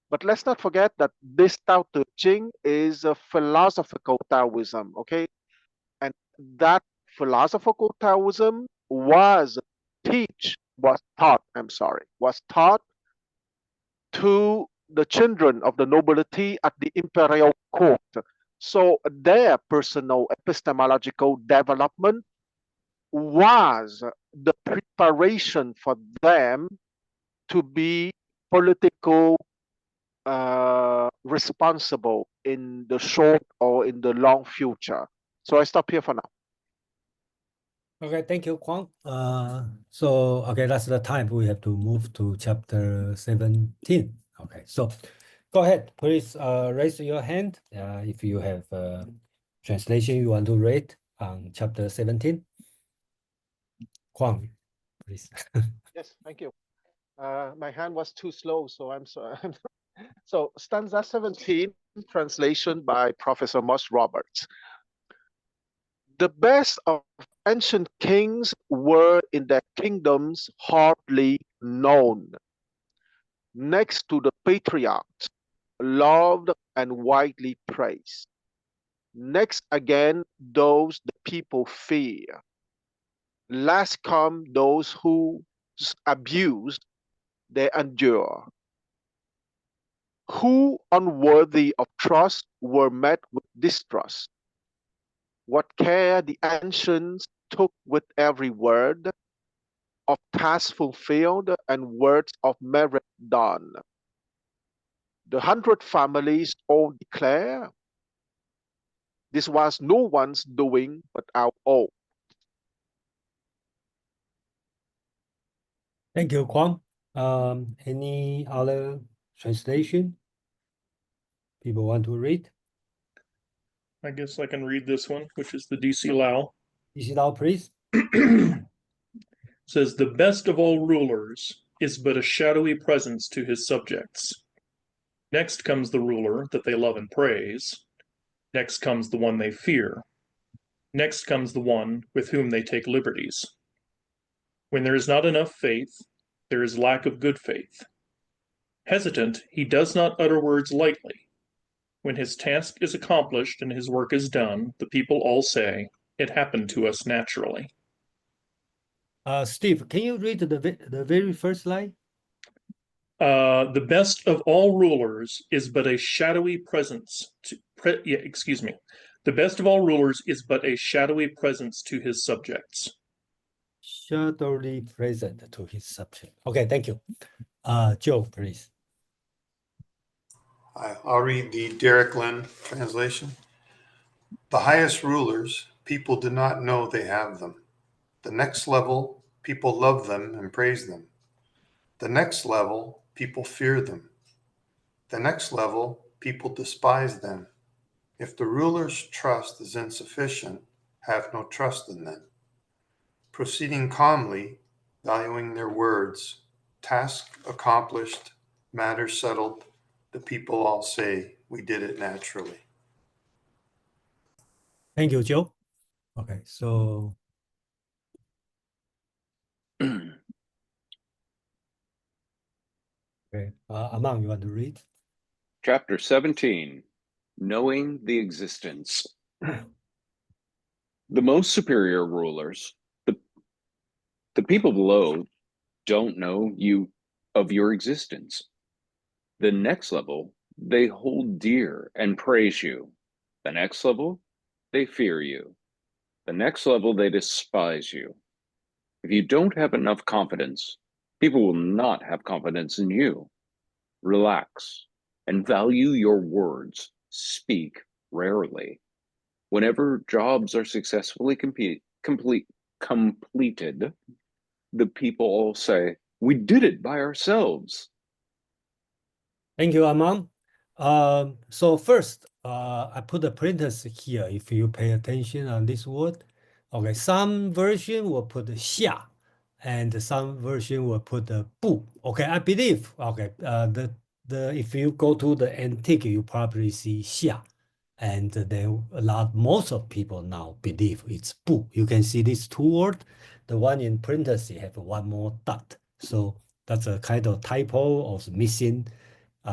But let's not forget that this Tao Te Ching is a philosophical Taoism, okay? And that philosophical Taoism was taught to the children of the nobility at the imperial court. So their personal epistemological development was the preparation for them to be political responsible in the short or in the long future. So I stop here for now. Okay, thank you, Kwang. So okay, that's the time we have to move to chapter 17. Okay, so go ahead, please raise your hand if you have translation you want to read on chapter 17. Kwang, please. Yes, thank you. My hand was too slow, so I'm sorry. So stanza 17, translation by Professor Moss Roberts. The best of ancient kings were in their kingdoms hardly known. Next to the patriarchs, loved and widely praised. Next again, those the people fear. Last come those whose abuse they endure, who unworthy of trust were met with distrust. What care the ancients took with every word of task fulfilled and words of merit done. The 100 families all declare this was no one's doing but our own. Thank you, Kwang. Any other translation people want to read? I guess I can read this one, which is the DC Lao. DC Lao, please. Says, the best of all rulers is but a shadowy presence to his subjects. Next comes the ruler that they love and praise. Next comes the one they fear. Next comes the one with whom they take liberties. When there is not enough faith, there is lack of good faith. Hesitant, he does not utter words lightly. When his task is accomplished and his work is done, the people all say, it happened to us naturally. Steve, can you read the very first line? The best of all rulers is but a shadowy presence excuse me. The best of all rulers is but a shadowy presence to his subjects. Shadowly present to his subject. Okay, thank you. Joe, please. I'll read the Derek Lin translation. The highest rulers, people do not know they have them. The next level, people love them and praise them. The next level, people fear them. The next level, people despise them. If the ruler's trust is insufficient, have no trust in them. Proceeding calmly, valuing their words, task accomplished, matter settled, the people all say, we did it naturally. Thank you, Joe. Okay, so okay, Amang, you want to read? Chapter 17, Knowing the Existence. The most superior rulers, the people below, don't know you of your existence. The next level, they hold dear and praise you. The next level, they fear you. The next level, they despise you. If you don't have enough confidence, people will not have confidence in you. Relax and value your words. Speak rarely. Whenever jobs are successfully completed, the people all say, we did it by ourselves. Thank you, Amang. So first, I put the printers here. If you pay attention on this word, okay, some version will put the 下, and some version will put the 不. Okay, I believe. Okay, if you go to the antique, you probably see 下, and then most of people now believe it's 不. You can see these two words. The one in printers they have one more dot, so that's a kind of typo or missing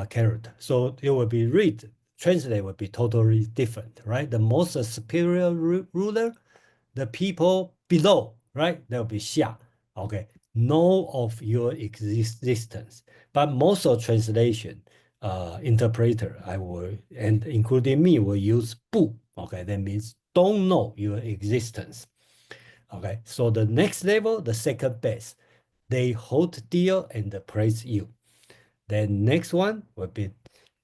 character. So it will be translate will be totally different, right? The most superior ruler, the people below, right? They'll be 下, okay? Know of your existence. But most of translation, interpreter, and including me, will use 不, okay? That means don't know your existence. Okay, so the next level, the second best, they hold dear and praise you. Then next one will be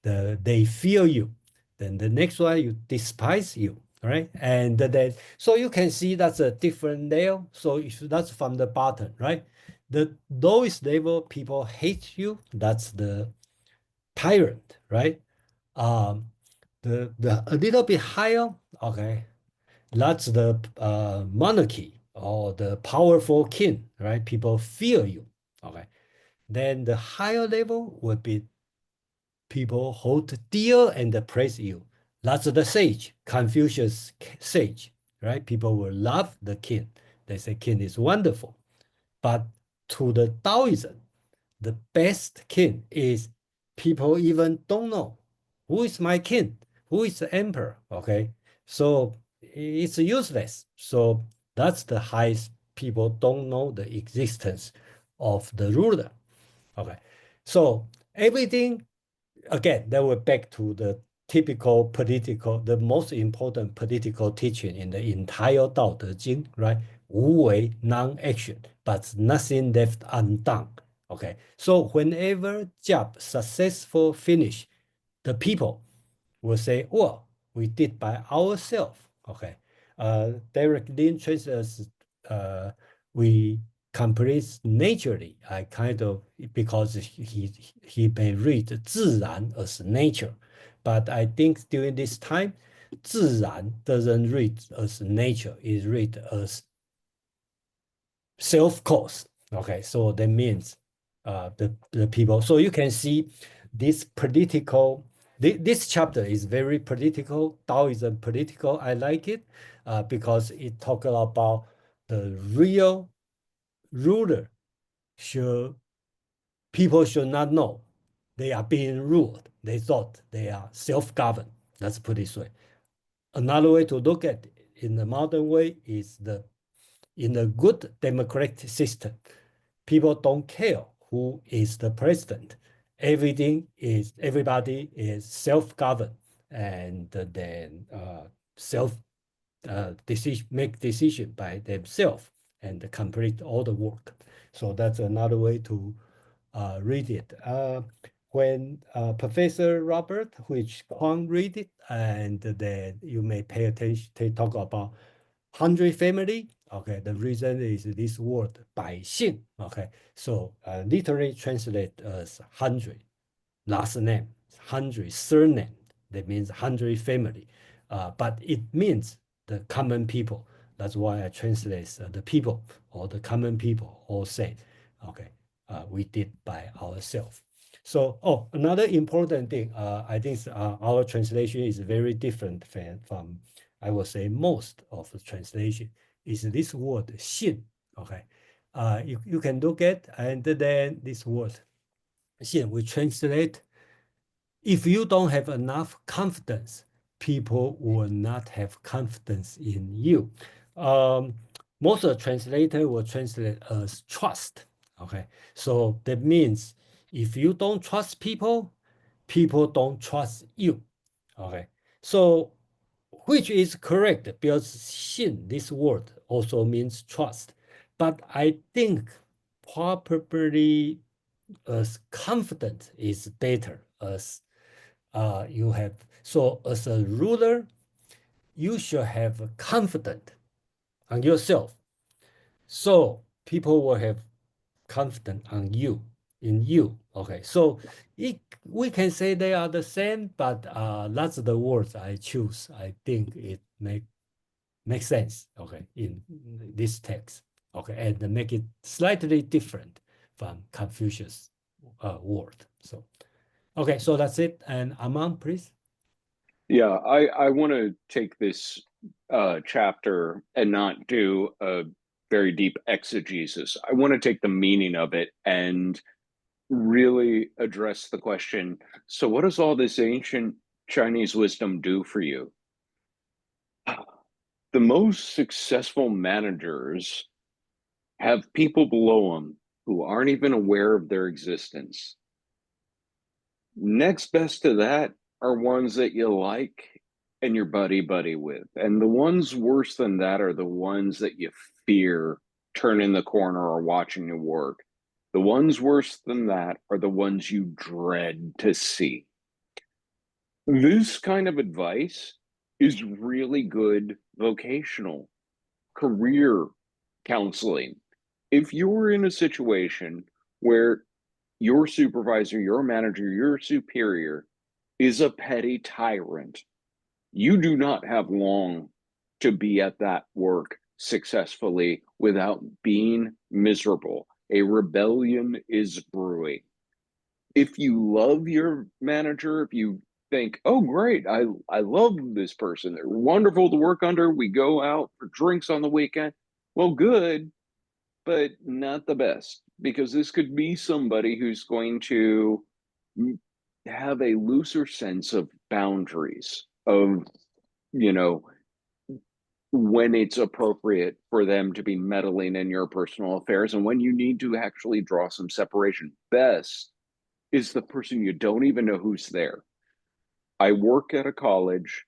they fear you. Then the next one you despise you, right? And then so you can see that's a different layer. So if that's from the bottom, right? The lowest level people hate you. That's the tyrant, right? The a little bit higher, okay, that's the monarchy or the powerful king, right? People fear you, okay. Then the higher level would be people hold dear and praise you. That's the sage, Confucius sage, right? People will love the king. They say king is wonderful. But to the Taoism, the best king is people even don't know who is my king, who is the emperor, okay? So it's useless. So that's the highest. People don't know the existence of the ruler, okay? So everything, again, that we're back to the typical political, the most important political teaching in the entire Dao De Jing, right? 无为, non-action, but nothing left undone. Okay, so whenever job successful finish, the people will say, well, we did by ourselves. Okay, Derek Lin translates, we complete naturally. I kind of, because he may read 自然 as nature, but I think during this time, 自然 doesn't read as nature, it read as self-caused. Okay, so that means the people. So you can see this political. This chapter is very political. Taoism political. I like it because it talks about the real ruler should people should not know they are being ruled. They thought they are self-governed. Let's put it this way. Another way to look at it in the modern way is in a good democratic system, people don't care who is the president. Everybody is self-governed. and then self make decision by themselves and complete all the work. So that's another way to read it. When Professor Robert, which can't read it, and then you may pay attention, they talk about 100 family. Okay, the reason is this word 百姓. Okay, so literally translate as 100 last name, 100 surname. That means 100 family, but it means the common people. That's why I translate the people or the common people all say, okay, we did by ourselves. So, another important thing, I think our translation is very different from, I would say, most of the translation is this word 信. Okay, you can look at, and then this word 信 we translate. If you don't have enough confidence, people will not have confidence in you. Most of the translator will translate as trust. Okay, so that means if you don't trust people, people don't trust you. Okay, so which is correct because 信, this word also means trust. But I think probably as confident is better as you have. So as a ruler, you should have confidence on yourself. So people will have confidence on you, in you. Okay, so we can say they are the same, but that's the words I choose. I think it makes sense. Okay, in this text. Okay, and make it slightly different from Confucius' word. So, okay, so that's it. And Aman, please. Yeah, I want to take this chapter and not do a very deep exegesis. I want to take the meaning of it and really address the question, so what does all this ancient Chinese wisdom do for you? The most successful managers have people below them who aren't even aware of their existence. Next best to that are ones that you like and you're buddy with. And the ones worse than that are the ones that you fear turning the corner or watching you work. The ones worse than that are the ones you dread to see. This kind of advice is really good vocational career counseling. If you're in a situation where your supervisor, your manager, your superior is a petty tyrant, you do not have long to be at that work successfully without being miserable. A rebellion is brewing. If you love your manager, if you think, oh, great, I love this person, they're wonderful to work under, we go out for drinks on the weekend, well, good, but not the best, because this could be somebody who's going to have a looser sense of boundaries, of, you know, when it's appropriate for them to be meddling in your personal affairs and when you need to actually draw some separation. Best is the person you don't even know who's there. I work at a college.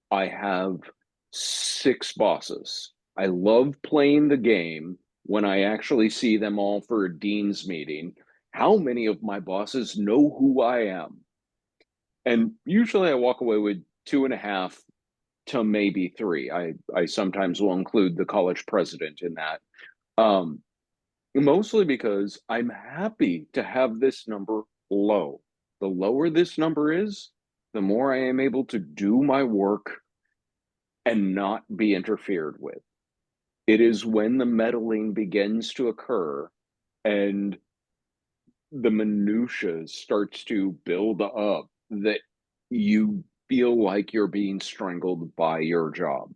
I have 6 bosses. I love playing the game when I actually see them all for a dean's meeting. How many of my bosses know who I am? And usually I walk away with 2.5 to maybe 3. I sometimes will include the college president in that. Mostly because I'm happy to have this number low. The lower this number is, the more I am able to do my work and not be interfered with. It is when the meddling begins to occur and the minutia starts to build up that you feel like you're being strangled by your job.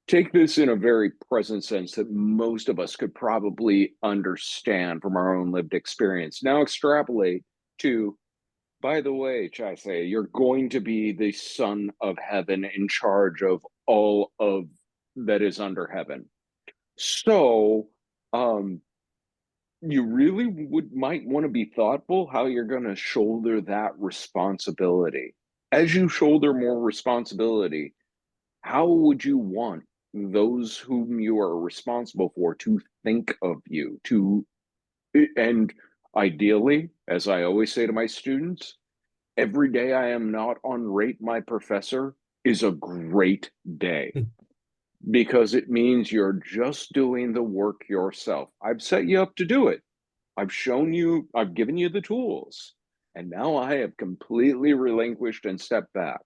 Take this in a very present sense that most of us could probably understand from our own lived experience. Now extrapolate to, by the way, Chai say, you're going to be the son of heaven in charge of all of that is under heaven. So, you really might want to be thoughtful how you're going to shoulder that responsibility. as you shoulder more responsibility, how would you want those whom you are responsible for to think of you? And ideally, as I always say to my students, every day I am not on rate my professor is a great day, because it means you're just doing the work yourself. I've set you up to do it. I've shown you, I've given you the tools, and now I have completely relinquished and stepped back.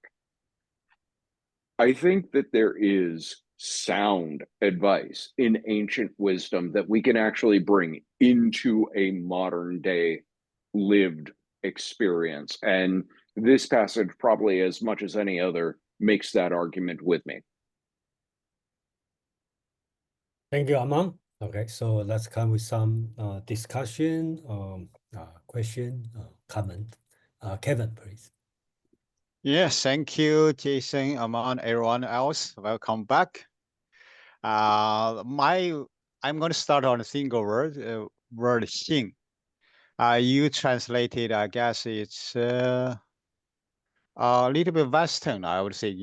I think that there is sound advice in ancient wisdom that we can actually bring into a modern day lived experience. And this passage, probably as much as any other, makes that argument with me. Thank you, Amon. Okay, so let's come with some discussion, question, comment. Kevin, please. Yes, thank you, Jason, Amon, everyone else. Welcome back. I'm going to start on a single word, word "xing." You translated, I guess it's a little bit Western, I would say,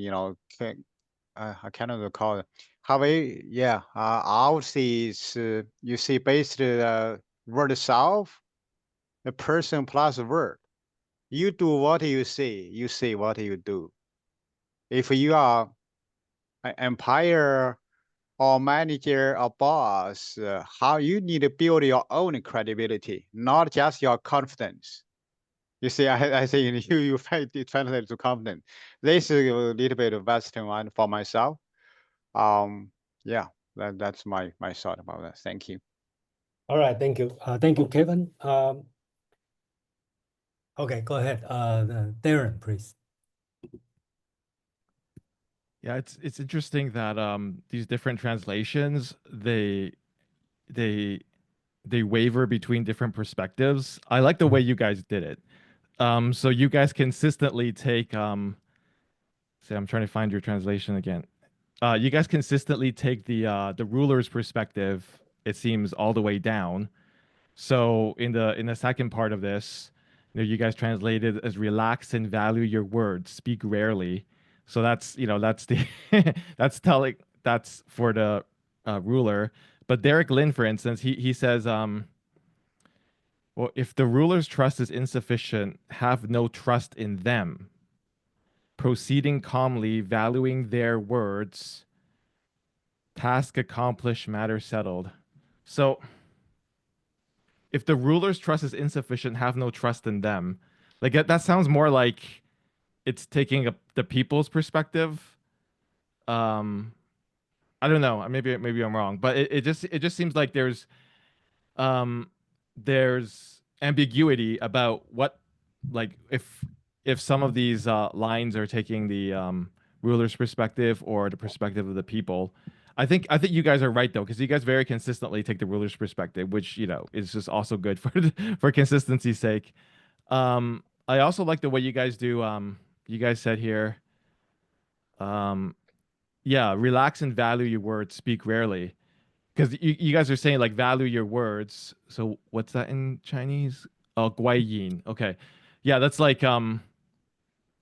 I cannot recall. However, yeah, I would say it's, you see, basically the word itself, the person plus word. You do what you say what you do. If you are an empire or manager or boss, how you need to build your own credibility, not just your confidence. You see, I think you translate to confidence. This is a little bit of Western one for myself. Yeah, that's my thought about that. Thank you. All right, thank you. Thank you, Kevin. Okay, go ahead. Darren, please. Yeah, it's interesting that these different translations they waver between different perspectives. I like the way you guys did it. So you guys consistently take say I'm trying to find your translation again. You guys consistently take the ruler's perspective, it seems, all the way down. So in the second part of this, you guys translated as relax and value your words, speak rarely. So that's that's the that's for the ruler. But Derek Lin, for instance, he says, well, if the ruler's trust is insufficient, have no trust in them. Proceeding calmly, valuing their words, task accomplished, matter settled. So if the ruler's trust is insufficient, have no trust in them. Like that sounds more like it's taking the people's perspective. I don't know. Maybe I'm wrong, but it just seems like there's ambiguity about what, like, if some of these lines are taking the ruler's perspective or the perspective of the people. I think you guys are right though, because you guys very consistently take the ruler's perspective, which is just also good for for consistency's sake. I also like the way you guys do. You guys said here, yeah, relax and value your words, speak rarely, because you guys are saying like value your words. So what's that in Chinese? Oh, guai yin. Okay, yeah, that's like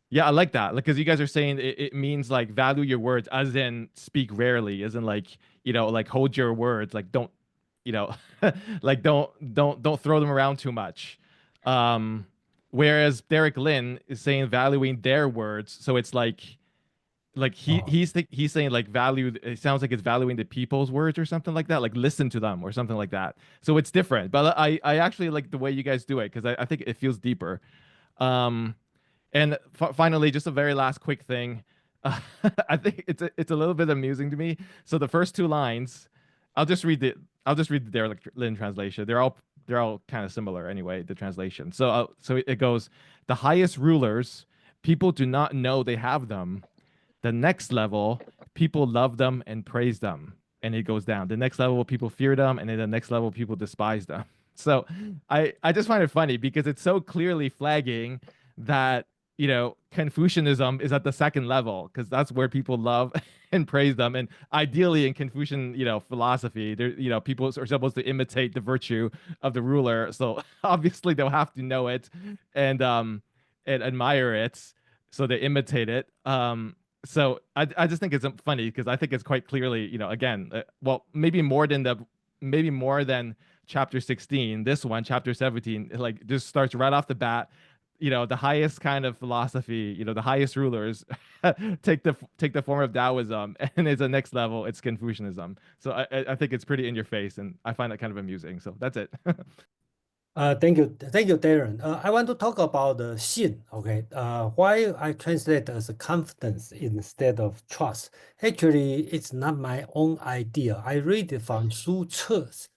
yeah, I like that. Like, because you guys are saying it means like value your words, as in speak rarely, as in like like hold your words, like don't you know like don't throw them around too much. Whereas Derek Lin is saying valuing their words, so it's like he's saying like value. It sounds like it's valuing the people's words or something like that, like listen to them or something like that. So it's different, but I actually like the way you guys do it, because I think it feels deeper. um and finally, just a very last quick thing. I think it's a little bit amusing to me. So the first two lines, I'll just read the Derek Lin translation. They're all kind of similar anyway, the translation. So it goes, the highest rulers, people do not know they have them. The next level, people love them and praise them. And it goes down. The next level, people fear them, and then the next level, people despise them. So I just find it funny because it's so clearly flagging that Confucianism is at the second level, because that's where people love and praise them. And ideally in Confucian philosophy, there people are supposed to imitate the virtue of the ruler, so obviously they'll have to know it and admire it. so they imitate it. So I just think it's funny because I think it's quite clearly, again, well, maybe more than chapter 16. This one, chapter 17, like just starts right off the bat. The highest kind of philosophy, the highest rulers take the form of Taoism, and it's the next level, it's Confucianism. So I think it's pretty in your face, and I find that kind of amusing. So that's it. Thank you, Darren. I want to talk about the xin. Okay, why I translate as confidence instead of trust. Actually, it's not my own idea. I read it from Su Ce's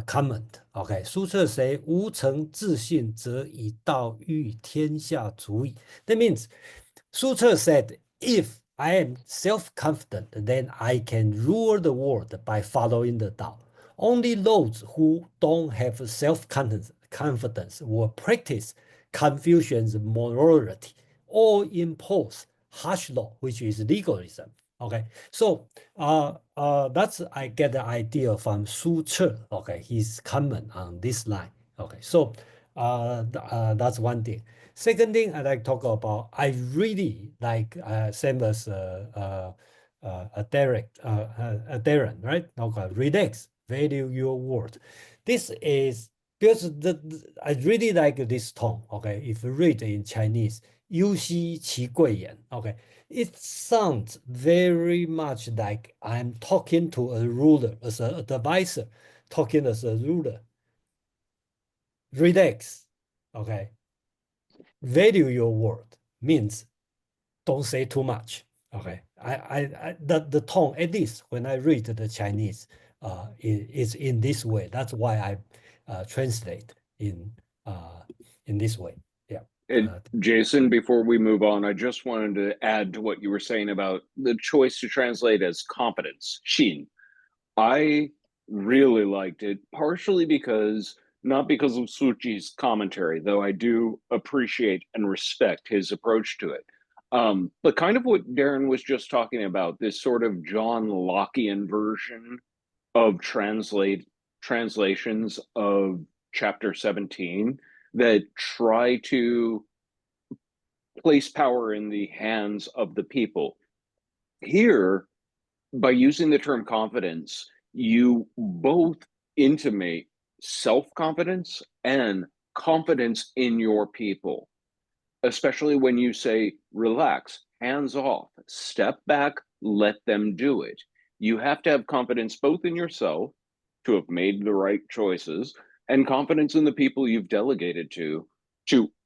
comment. Okay, Su Ce say, 无诚自信则以道喻天下足矣. That means Su Ce said, if I am self-confident, then I can rule the world by following the Tao. Only those who don't have self-confidence will practice Confucian's morality or impose harsh law, which is legalism. Okay, so that's I get the idea from Su Ce. Okay, his comment on this line. Okay, so that's one thing. Second thing I like to talk about, I really like same as Darren, right? Okay, relax, value your word. This is because I really like this tone. Okay, if you read in Chinese, 忧兮其贵言. Okay, it sounds very much like I'm talking to a ruler, as an advisor, talking as a ruler. Relax. Okay. Value your word means don't say too much. Okay. The tone, at least when I read the Chinese, is in this way. That's why I translate in this way. Yeah. And Jason, before we move on, I just wanted to add to what you were saying about the choice to translate as confidence, Xin. I really liked it, partially not because of Suchi's commentary, though I do appreciate and respect his approach to it. But kind of what Darren was just talking about, this sort of John Lockean version of translations of chapter 17 that try to place power in the hands of the people. Here, by using the term confidence, you both intimate self-confidence and confidence in your people, especially when you say, relax, hands off, step back, let them do it. You have to have confidence both in yourself to have made the right choices and confidence in the people you've delegated to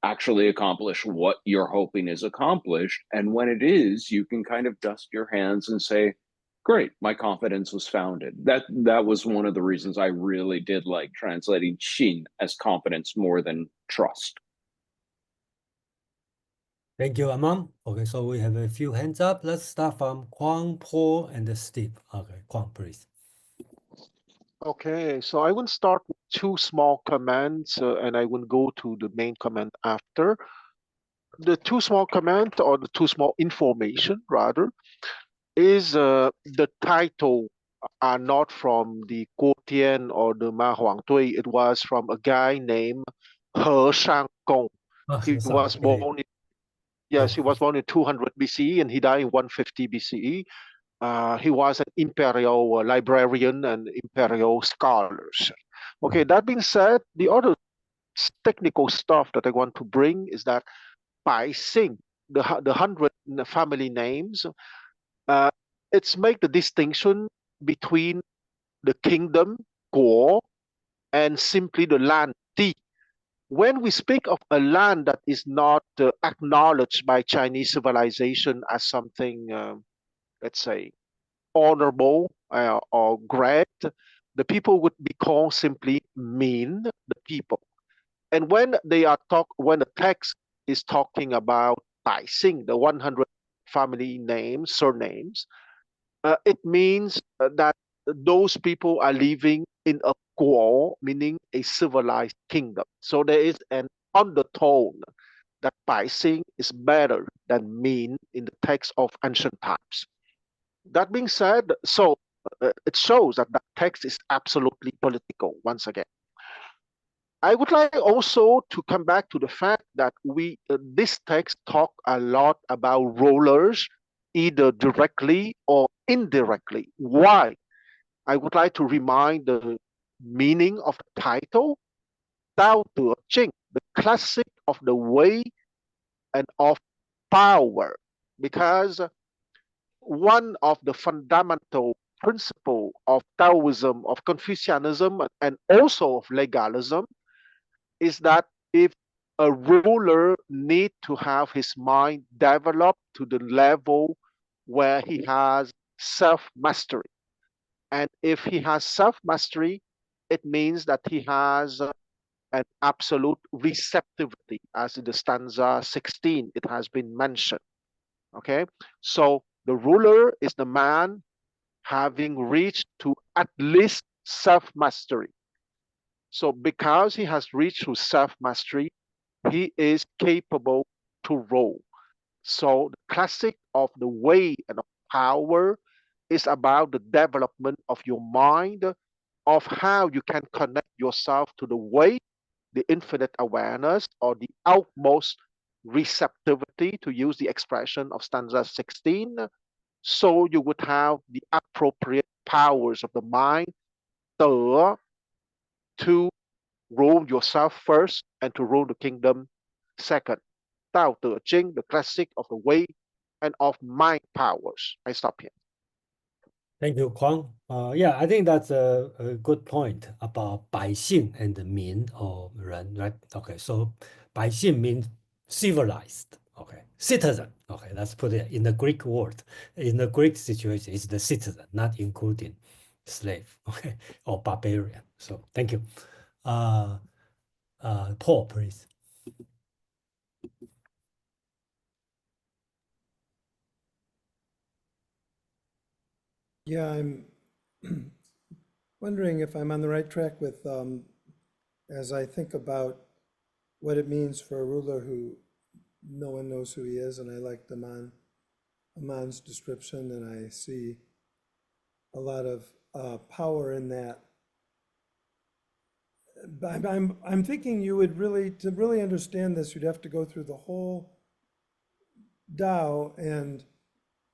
actually accomplish what you're hoping is accomplished. And when it is, you can kind of dust your hands and say, great, my confidence was founded. That was one of the reasons I really did like translating Xin as confidence more than trust. Thank you, Amon. Okay, so we have a few hands up. Let's start from Kwang, Paul, and Steve. Okay, Kwang, please. Okay, so I will start with two small comments and I will go to the main comment after. The two small comment, or the two small information rather, is the title are not from the Guo Tian or the Ma Huangdui. It was from a guy named He Shanggong. He was born in, yes, he was born in 200 BCE and he died in 150 BCE. He was an imperial librarian and imperial scholars. Okay, that being said, the other technical stuff that I want to bring is that Bai Xing, the 100 family names, it's make the distinction between the kingdom, Guo, and simply the land, Di. When we speak of a land that is not acknowledged by Chinese civilization as something, let's say, honorable or great, the people would be called simply Min, the people. And when when the text is talking about Tai Xing, the 100 family names, surnames, it means that those people are living in a guo, meaning a civilized kingdom. So there is an undertone that Bai Xing is better than Min in the text of ancient times. That being said, so it shows that the text is absolutely political once again. I would like also to come back to the fact that this text talk a lot about rulers, either directly or indirectly. Why? I would like to remind the meaning of the title, Tao Te Ching, the classic of the way and of power, because one of the fundamental principle of Taoism, of Confucianism, and also of legalism is that if a ruler need to have his mind developed to the level where he has self-mastery. And if he has self-mastery, it means that he has an absolute receptivity, as in the stanza 16, it has been mentioned. Okay, so the ruler is the man having reached to at least self-mastery. So because he has reached to self-mastery, he is capable to rule. So the classic of the way and of power is about the development of your mind, of how you can connect yourself to the way, the infinite awareness, or the outmost receptivity, to use the expression of stanza 16. So you would have the appropriate powers of the mind to rule yourself first and to rule the kingdom second. Tao Te Ching, the classic of the way and of mind powers. I stop here. Thank you, Kwang. Yeah, I think that's a good point about 百姓 and the 民 or 人, right? Okay, so 百姓 means civilized, okay, citizen. Okay, let's put it in the Greek word. In the Greek situation, it's the citizen, not including slave, okay, or barbarian. So thank you. Paul, please. Yeah, I'm wondering if I'm on the right track with, as I think about what it means for a ruler who no one knows who he is, and I like Aman's description, and I see a lot of power in that. But I'm thinking you would to really understand this, you'd have to go through the whole Tao and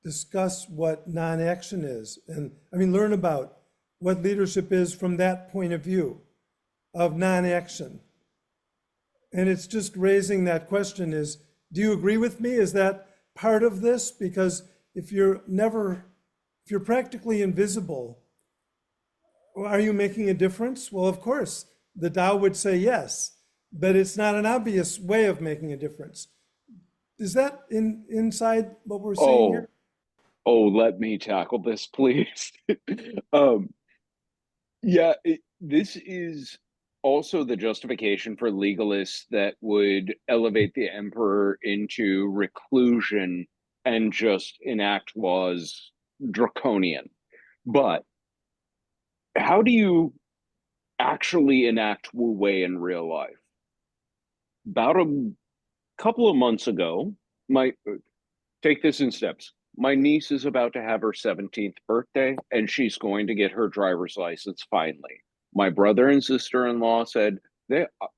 discuss what non-action is, and I mean, learn about what leadership is from that point of view of non-action. And it's just raising that question is, do you agree with me? Is that part of this? Because if you're practically invisible, are you making a difference? Well, of course, the Tao would say yes, but it's not an obvious way of making a difference. Is that inside what we're seeing here? Oh, let me tackle this, please. Yeah, this is also the justification for legalists that would elevate the emperor into reclusion and just enact laws draconian. But how do you actually enact Wu Wei in real life? About a couple of months ago, take this in steps. My niece is about to have her 17th birthday, and she's going to get her driver's license finally. My brother and sister-in-law said,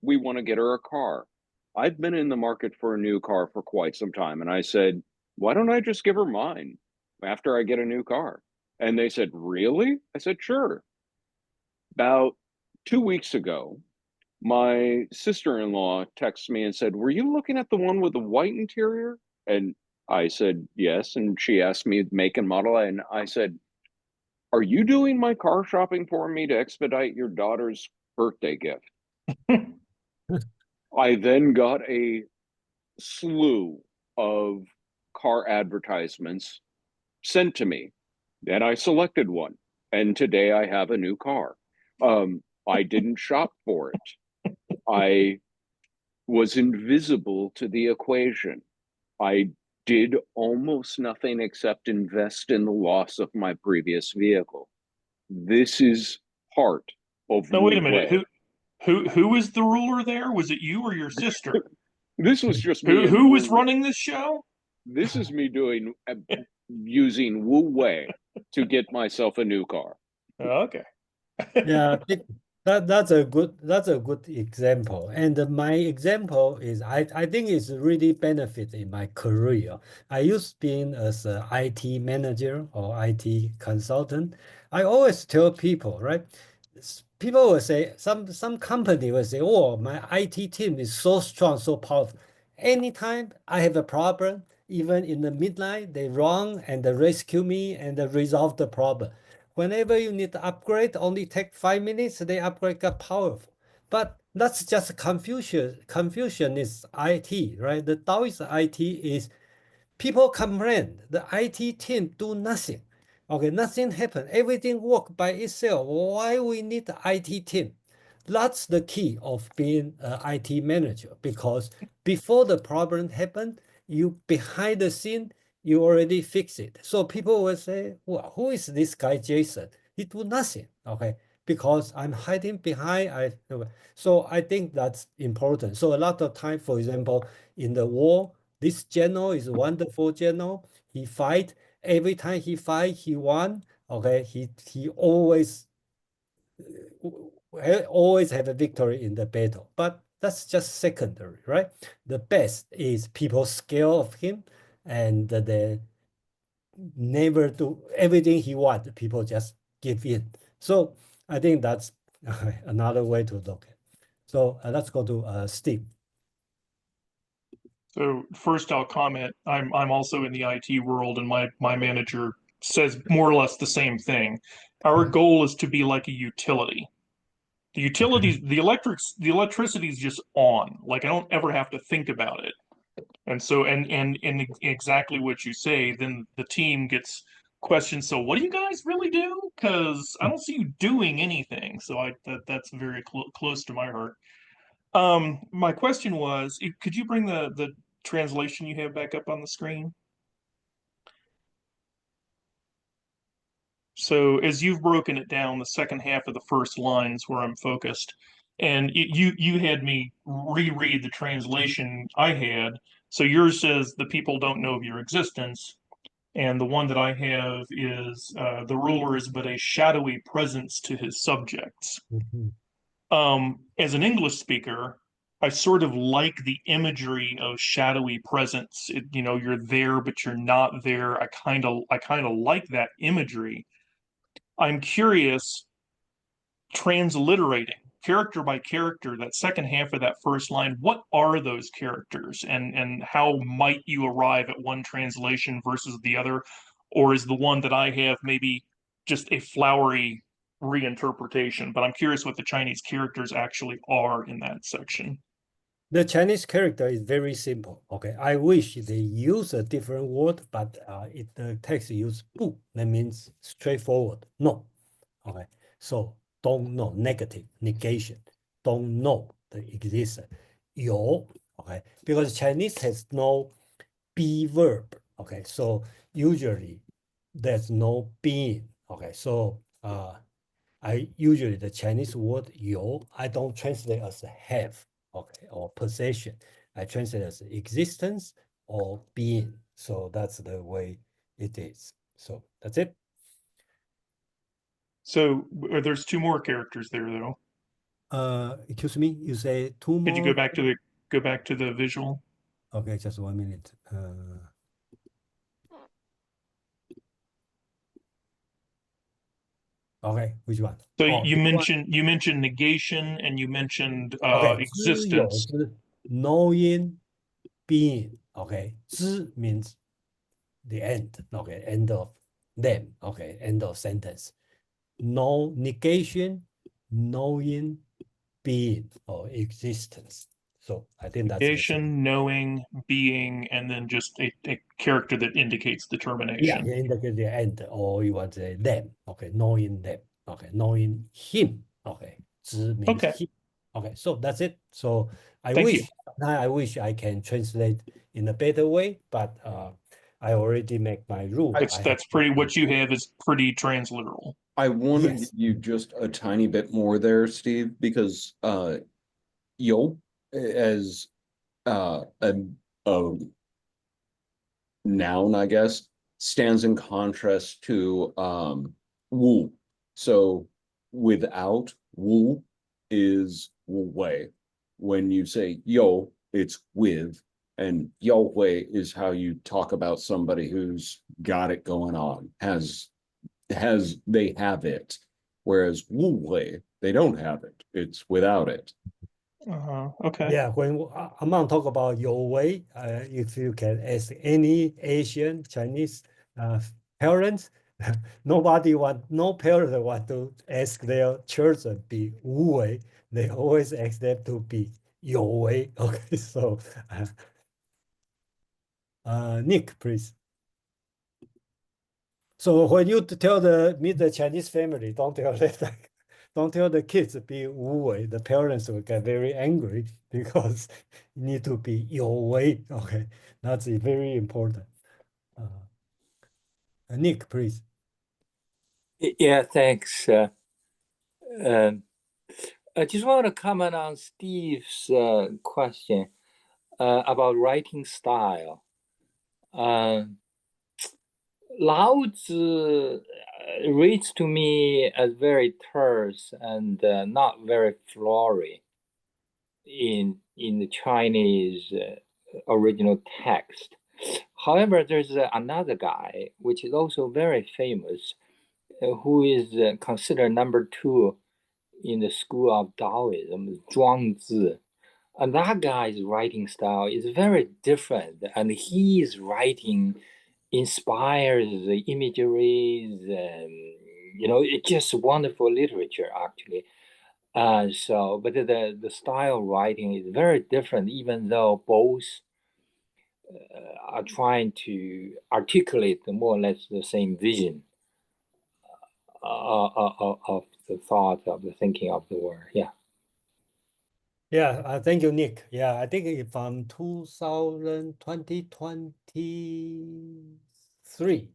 we want to get her a car. I've been in the market for a new car for quite some time, and I said, why don't I just give her mine after I get a new car? And they said, really? I said, sure. About 2 weeks ago, my sister-in-law texted me and said, were you looking at the one with the white interior? And I said, yes. And she asked me make and model. And I said, are you doing my car shopping for me to expedite your daughter's birthday gift? I then got a slew of car advertisements sent to me. And I selected one. And today I have a new car. I didn't shop for it. I was invisible to the equation. I did almost nothing except invest in the loss of my previous vehicle. This is part of Now, wait a Wu minute. Wei. Who was the ruler there? Was it you or your sister? This was just me. Who was running this show? This is me using Wu Wei to get myself a new car. Okay. Yeah, That's a good example. And my example is I think it's really benefit in my career. I used being as a IT manager or IT consultant. I always tell people, right? People will say some company will say, "Oh, my IT team is so strong, so powerful. Anytime I have a problem, even in the midnight, they run and they rescue me and they resolve the problem." Whenever you need to upgrade, only take 5 minutes, the upgrade got powerful. But that's just confusion. Confusion is IT, right? The Taoist IT is people complain. The IT team do nothing. Okay, nothing happen. Everything work by itself. Why we need the IT team? That's the key of being an IT manager because before the problem happened, you behind the scene, you already fix it. So people will say, well, who is this guy, Jason? He do nothing, okay? Because I'm hiding behind. So I think that's important. So a lot of time, for example, in the war, this general is a wonderful general. He fight. Every time he fight, he won. Okay, he always have a victory in the battle. But that's just secondary, right? The best is people scared of him and they never do everything he wants. People just give in. So I think that's another way to look at it. So let's go to Steve. So first I'll comment, I'm also in the IT world and my manager says more or less the same thing. Our goal is to be like a utility. The utilities, the electricity is just on. Like I don't ever have to think about it. And so and exactly what you say, then the team gets questioned, so what do you guys really do? Because I don't see you doing anything. So that's very close to my heart. My question was, could you bring the translation you have back up on the screen? So as you've broken it down, the second half of the first line is where I'm focused. And you had me reread the translation I had. So yours says the people don't know of your existence. And the one that I have is the ruler is but a shadowy presence to his subjects. Mhm. As an English speaker, I sort of like the imagery of shadowy presence. You're there, but you're not there. I kind of like that imagery. I'm curious, transliterating character by character, that second half of that first line, what are those characters and how might you arrive at one translation versus the other? Or is the one that I have maybe just a flowery reinterpretation? But I'm curious what the Chinese characters actually are in that section. The Chinese character is very simple. Okay, I wish they use a different word, but the text use 不, that means straightforward, no. Okay, so don't know, negative, negation, don't know the existence. 有, okay, because Chinese has no be verb. Okay, so usually there's no being. Okay, so I usually the Chinese word 有 I don't translate as have, okay, or possession. I translate as existence or being. So that's the way it is. So that's it. So there's two more characters there though. Excuse me, you say two Could you more? go back to the visual? Okay, just 1 minute. Okay, which one? So Oh, you this one. mentioned negation and you mentioned Okay, 知有 existence. 之 knowing being. Okay, 知 means the end. Okay, end of them. Okay, end of sentence. No negation, knowing being or existence. So I think that's the same. Negation, knowing, being, and then just a character that indicates Yeah, determination. you indicate the end, or you want to say them. Okay, knowing them. Okay, knowing him. Okay, 知 means Okay, him. Okay, so that's it. So thank you. I wish I can translate in a better way, but I already make my rule. That's pretty. What you have is pretty transliteral. I want to Yes. give you just a tiny bit more there, Steve, because yo as a noun, I guess, stands in contrast to wu. So without wu, is wu wei. When you say yo, it's with, and yo wei is how you talk about somebody who's got it going on, they have it. Whereas wu wei, they don't have it. It's without it. Okay. Yeah, when Among talk about your way, if you can ask any Asian Chinese parents, no parent want to ask their children be wu wei. They always ask them to be your way. Okay, so Nick, please. So when you meet the Chinese family, don't tell them don't tell the kids to be wu wei. The parents will get very angry because you need to be your way. Okay, that's very important. Nick, please. Yeah, thanks. I just want to comment on Steve's question about writing style. Laozi reads to me as very terse and not very flowery in the Chinese original text. However, there's another guy, which is also very famous, who is considered number 2 in the school of Taoism, Zhuangzi. And that guy's writing style is very different, and his writing inspires the imageries, and it's just wonderful literature actually. But the style of writing is very different, even though both are trying to articulate more or less the same vision of the thought, of the thinking of the word. Yeah. Yeah, thank you, Nick. Yeah, I think from 2023,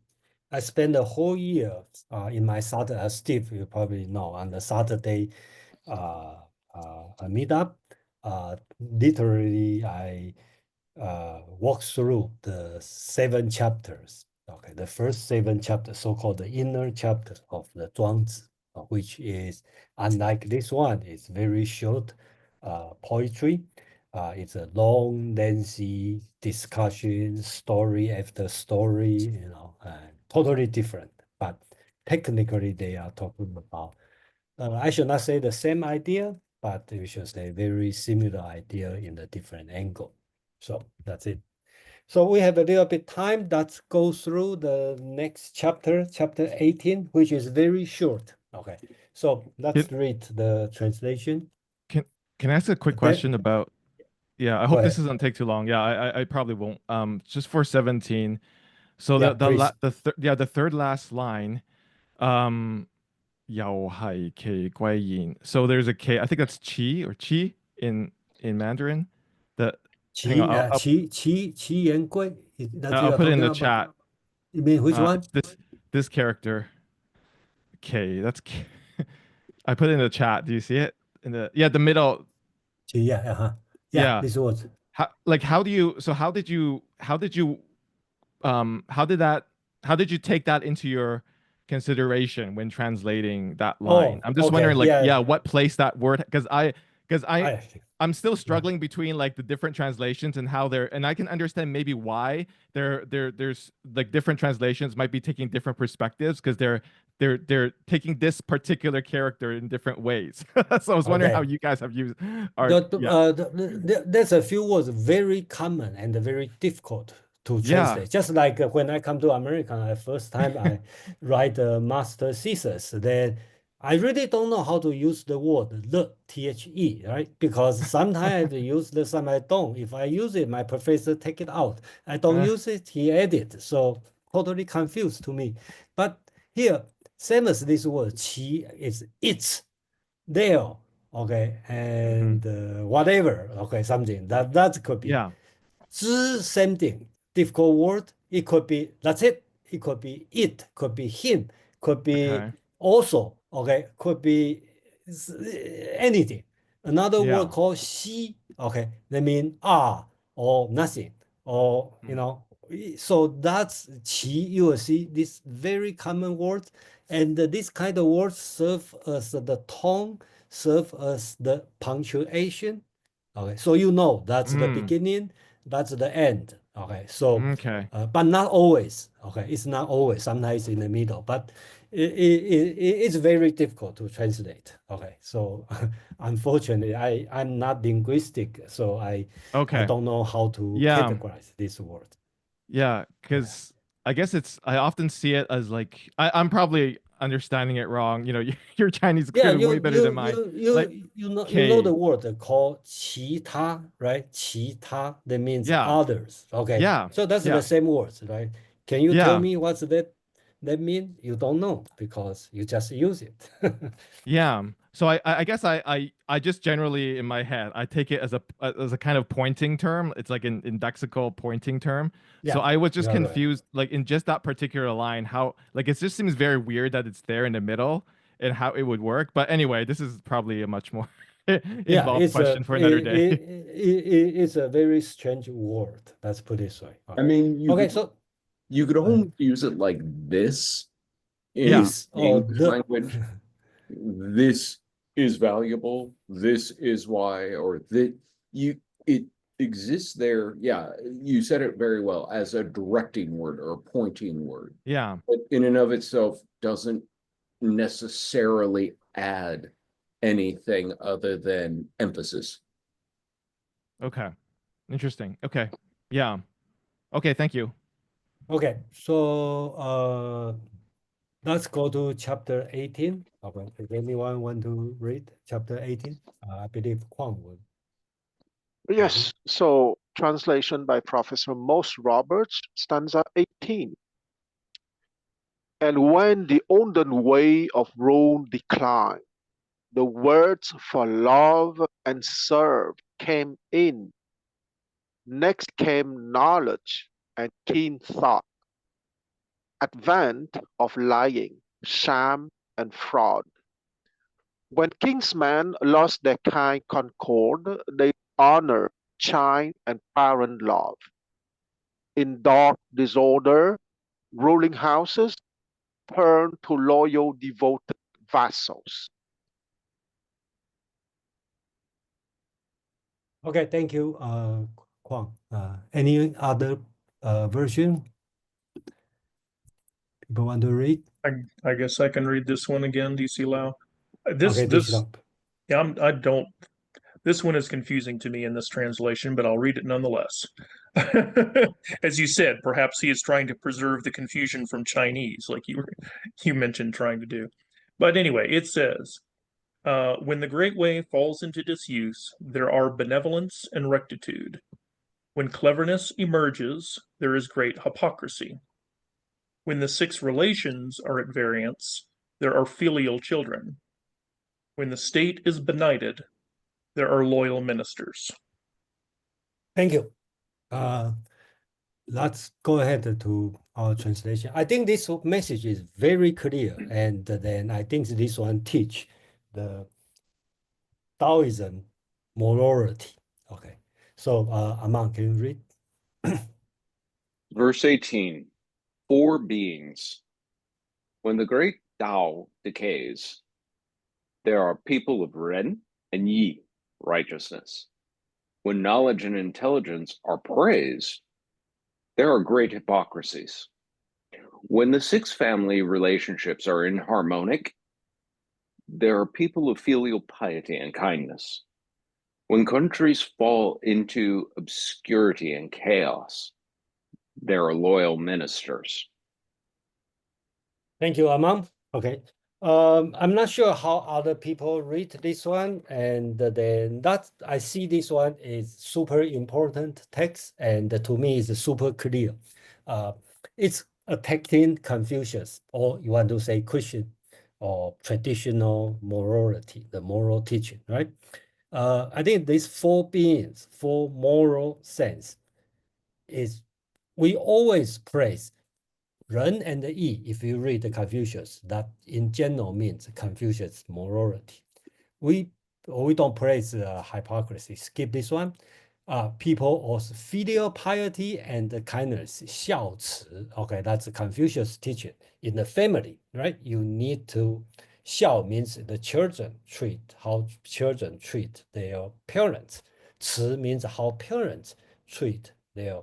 I spent a whole year in my Saturday, Steve, you probably know, on the Saturday meetup. Literally, I walked through the 7 chapters. Okay, the first 7 chapters, so-called the inner chapter of the Zhuangzi, which is unlike this one. It's very short poetry. It's a long, lengthy discussion, story after story, totally different. But technically, they are talking about, I should not say the same idea, but we should say very similar idea in a different angle. So that's it. So we have a little bit time. Let's go through the next chapter, chapter 18, which is very short. Okay, so let's read the translation. Can I ask a quick question about? Yeah, I hope this doesn't take too long. Yeah, I probably won't. Just for 17. So yeah, the third last line, Yao Hai Ke Guai Yin. So there's a K. I think that's Qi or Qi in Mandarin. Hang on, Qi Yan Gui. I'll put it in the chat. You mean which one? This character. K. That's K. I put it in the chat. Do you see it? The middle. Yeah, Yeah. This was. How did you take that into your consideration when translating that line? I'm just wondering, what place that word, because I'm still struggling between like the different translations and how and I can understand maybe why there's like different translations might be taking different perspectives because they're taking this particular character in different ways. So I was wondering how you guys have used there's a few words very common and very difficult to translate. Just like when I come to America, the first time I write a master thesis, then I really don't know how to use the word the, right? Because sometimes I use the, some I don't. If I use it, my professor take it out. I don't use it, he edit. So totally confused to me. But here, same as this word, qi is it's, there, okay, and whatever, okay, something that could be. Zhi, same thing, difficult word. It could be that's it. It could be it. Could be him. Could be also. Okay, could be anything. Another word called xi. Okay, that mean or nothing or So that's qi. You will see this very common word, and this kind of words serve as the tone serve as the punctuation. Okay, so you know that's the Mm, beginning, that's the end. Okay, so okay. but not always. Okay, it's not always. Sometimes in the middle, but it's very difficult to translate. Okay, so unfortunately, I'm not linguistic, so I Okay. don't know how to Yeah. categorize this word. Yeah, Yeah. because I guess I often see it as like I'm probably understanding it wrong. You know, your Chinese is Yeah, clearly way better than mine. Like you know the K. word called 其他, right? 其他 that means Yeah. others. Okay, Yeah. so that's the Yeah. same words, right? Can you tell Yeah. me what's that mean? You don't know because you just use it. Yeah. So I guess I just generally in my head I take it as a kind of pointing term. It's like an indexical pointing term. So Yeah, I was just you're right. confused, like in just that particular line, how like it just seems very weird that it's there in the middle and how it would work. But anyway, this is probably a much more Yeah, involved question for another day. it's a very strange word. Let's put it this way. I Okay, mean, okay, so you could almost use it like this in Yeah. this or English the. language. This is valuable. This is why, or that it exists there. Yeah, you said it very well as a directing word or a pointing word. Yeah. But in and of itself doesn't necessarily add anything other than emphasis. Okay. Interesting. Okay. Yeah. Okay, thank you. Okay, so let's go to chapter 18. Okay, if anyone want to read chapter 18, I believe Kwang will. Yes, so translation by Professor Most Roberts, stanza 18. And when the olden way of rule declined, the words for love and serve came in. Next came knowledge and keen thought, advent of lying, sham, and fraud. When kingsmen lost their kind concord, they honor, chine, and parent love. In dark disorder, ruling houses turn to loyal, devoted vassals. Okay, thank you, Kwang. Any other version people want to read? I guess I can read this one again, DC Lau. Okay, digital. Yeah, I don't. This one is confusing to me in this translation, but I'll read it nonetheless. As you said, perhaps he is trying to preserve the confusion from Chinese, like you mentioned trying to do. But anyway, it says, when the great way falls into disuse, there are benevolence and rectitude. When cleverness emerges, there is great hypocrisy. When the six relations are at variance, there are filial children. When the state is benighted, there are loyal ministers. Thank you. Let's go ahead to our translation. I think this message is very clear, and then I think this one teach the Taoism morality. Okay, so Aman, can you read? Verse 18, four beings. When the great Tao decays, there are people of Ren and Yi, righteousness. When knowledge and intelligence are praised, there are great hypocrisies. When the six family relationships are inharmonic, there are people of filial piety and kindness. When countries fall into obscurity and chaos, there are loyal ministers. Thank you, Aman. Okay. I'm not sure how other people read this one, and then that I see this one is super important text, and to me is super clear. It's attacking Confucius, or you want to say Christian, or traditional morality, the moral teaching, right? I think these four beings, four moral sense, is we always praise Ren and Yi, if you read the Confucius, that in general means Confucius morality. We don't praise hypocrisy. Skip this one. People of filial piety and kindness, 孝慈. Okay, that's Confucius teaching in the family, right? You need to Xiao means the children how children treat their parents. Ci means how parents treat their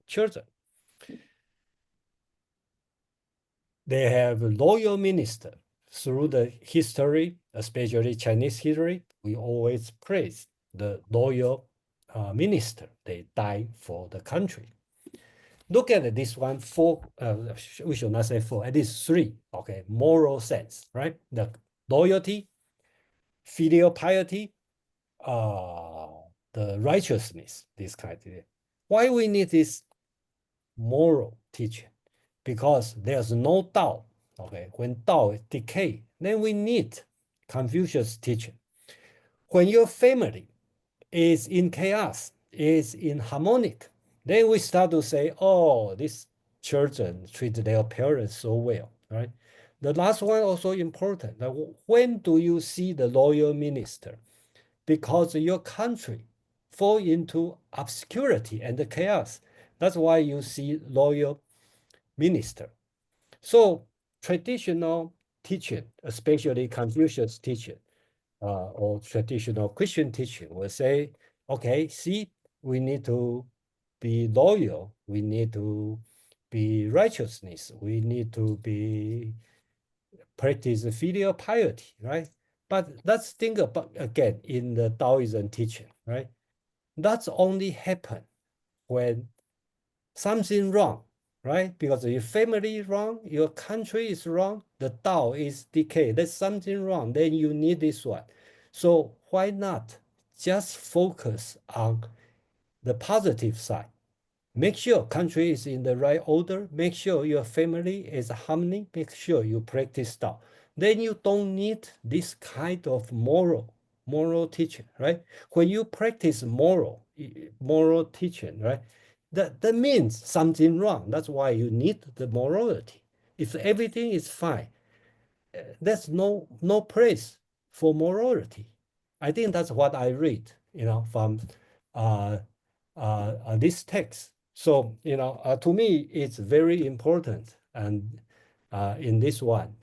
children. They have a loyal minister. Through the history, especially Chinese history, we always praise the loyal minister. They die for the country. Look at this one, we should not say four, at least three, okay, moral sense, right? The loyalty, filial piety, the righteousness, this kind of thing. Why we need this moral teaching? Because there's no Tao, okay? When Tao decay, then we need Confucius teaching. When your family is in chaos, is in harmonic, then we start to say, oh, these children treat their parents so well, right? The last one also important. When do you see the loyal minister? Because your country fall into obscurity and the chaos. That's why you see loyal minister. So traditional teaching, especially Confucius teaching, or traditional Christian teaching will say, okay, see, we need to be loyal, we need to be righteousness, we need to be practice filial piety, right? But let's think about again in the Taoism teaching, right? That's only happen when something wrong, right? Because your family is wrong, your country is wrong, the Tao is decay. There's something wrong, then you need this one. So why not just focus on the positive side? Make sure country is in the right order. Make sure your family is harmony. Make sure you practice Tao. Then you don't need this kind of moral teaching, right? When you practice moral teaching, right? That means something wrong. That's why you need the morality. If everything is fine, there's no place for morality. I think that's what I read, from this text. So, to me, it's very important. And in this one,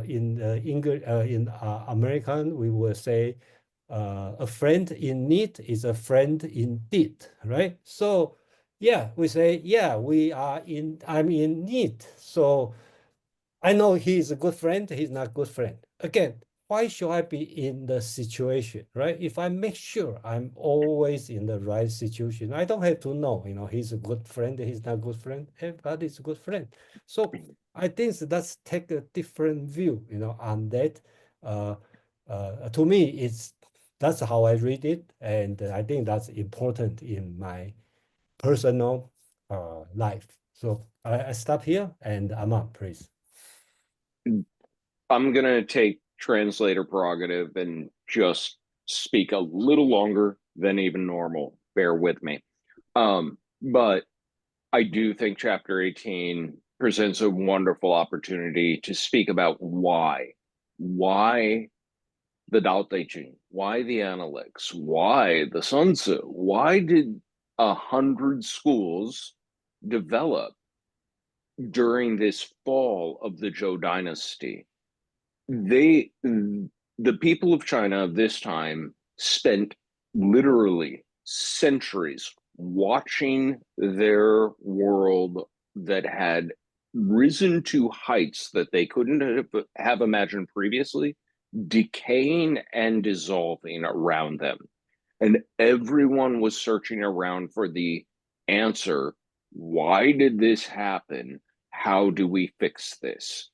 in English, in American, we will say, a friend in need is a friend indeed, right? So, yeah, we say, yeah, I'm in need. So I know he's a good friend, he's not a good friend. Again, why should I be in the situation, right? If I make sure I'm always in the right situation, I don't have to know, he's a good friend, he's not a good friend, everybody's a good friend. So I think let's take a different view, on that. To me, that's how I read it, and I think that's important in my personal life. So I stop here, and Amma, please. I'm going to take translator prerogative and just speak a little longer than even normal. Bear with me. But I do think chapter 18 presents a wonderful opportunity to speak about why the Dao De Jing, why the Analects, why the Sun Tzu, why did 100 schools develop during this fall of the Zhou dynasty? The people of China of this time spent literally centuries watching their world that had risen to heights that they couldn't have imagined previously, decaying and dissolving around them. And everyone was searching around for the answer. Why did this happen? How do we fix this?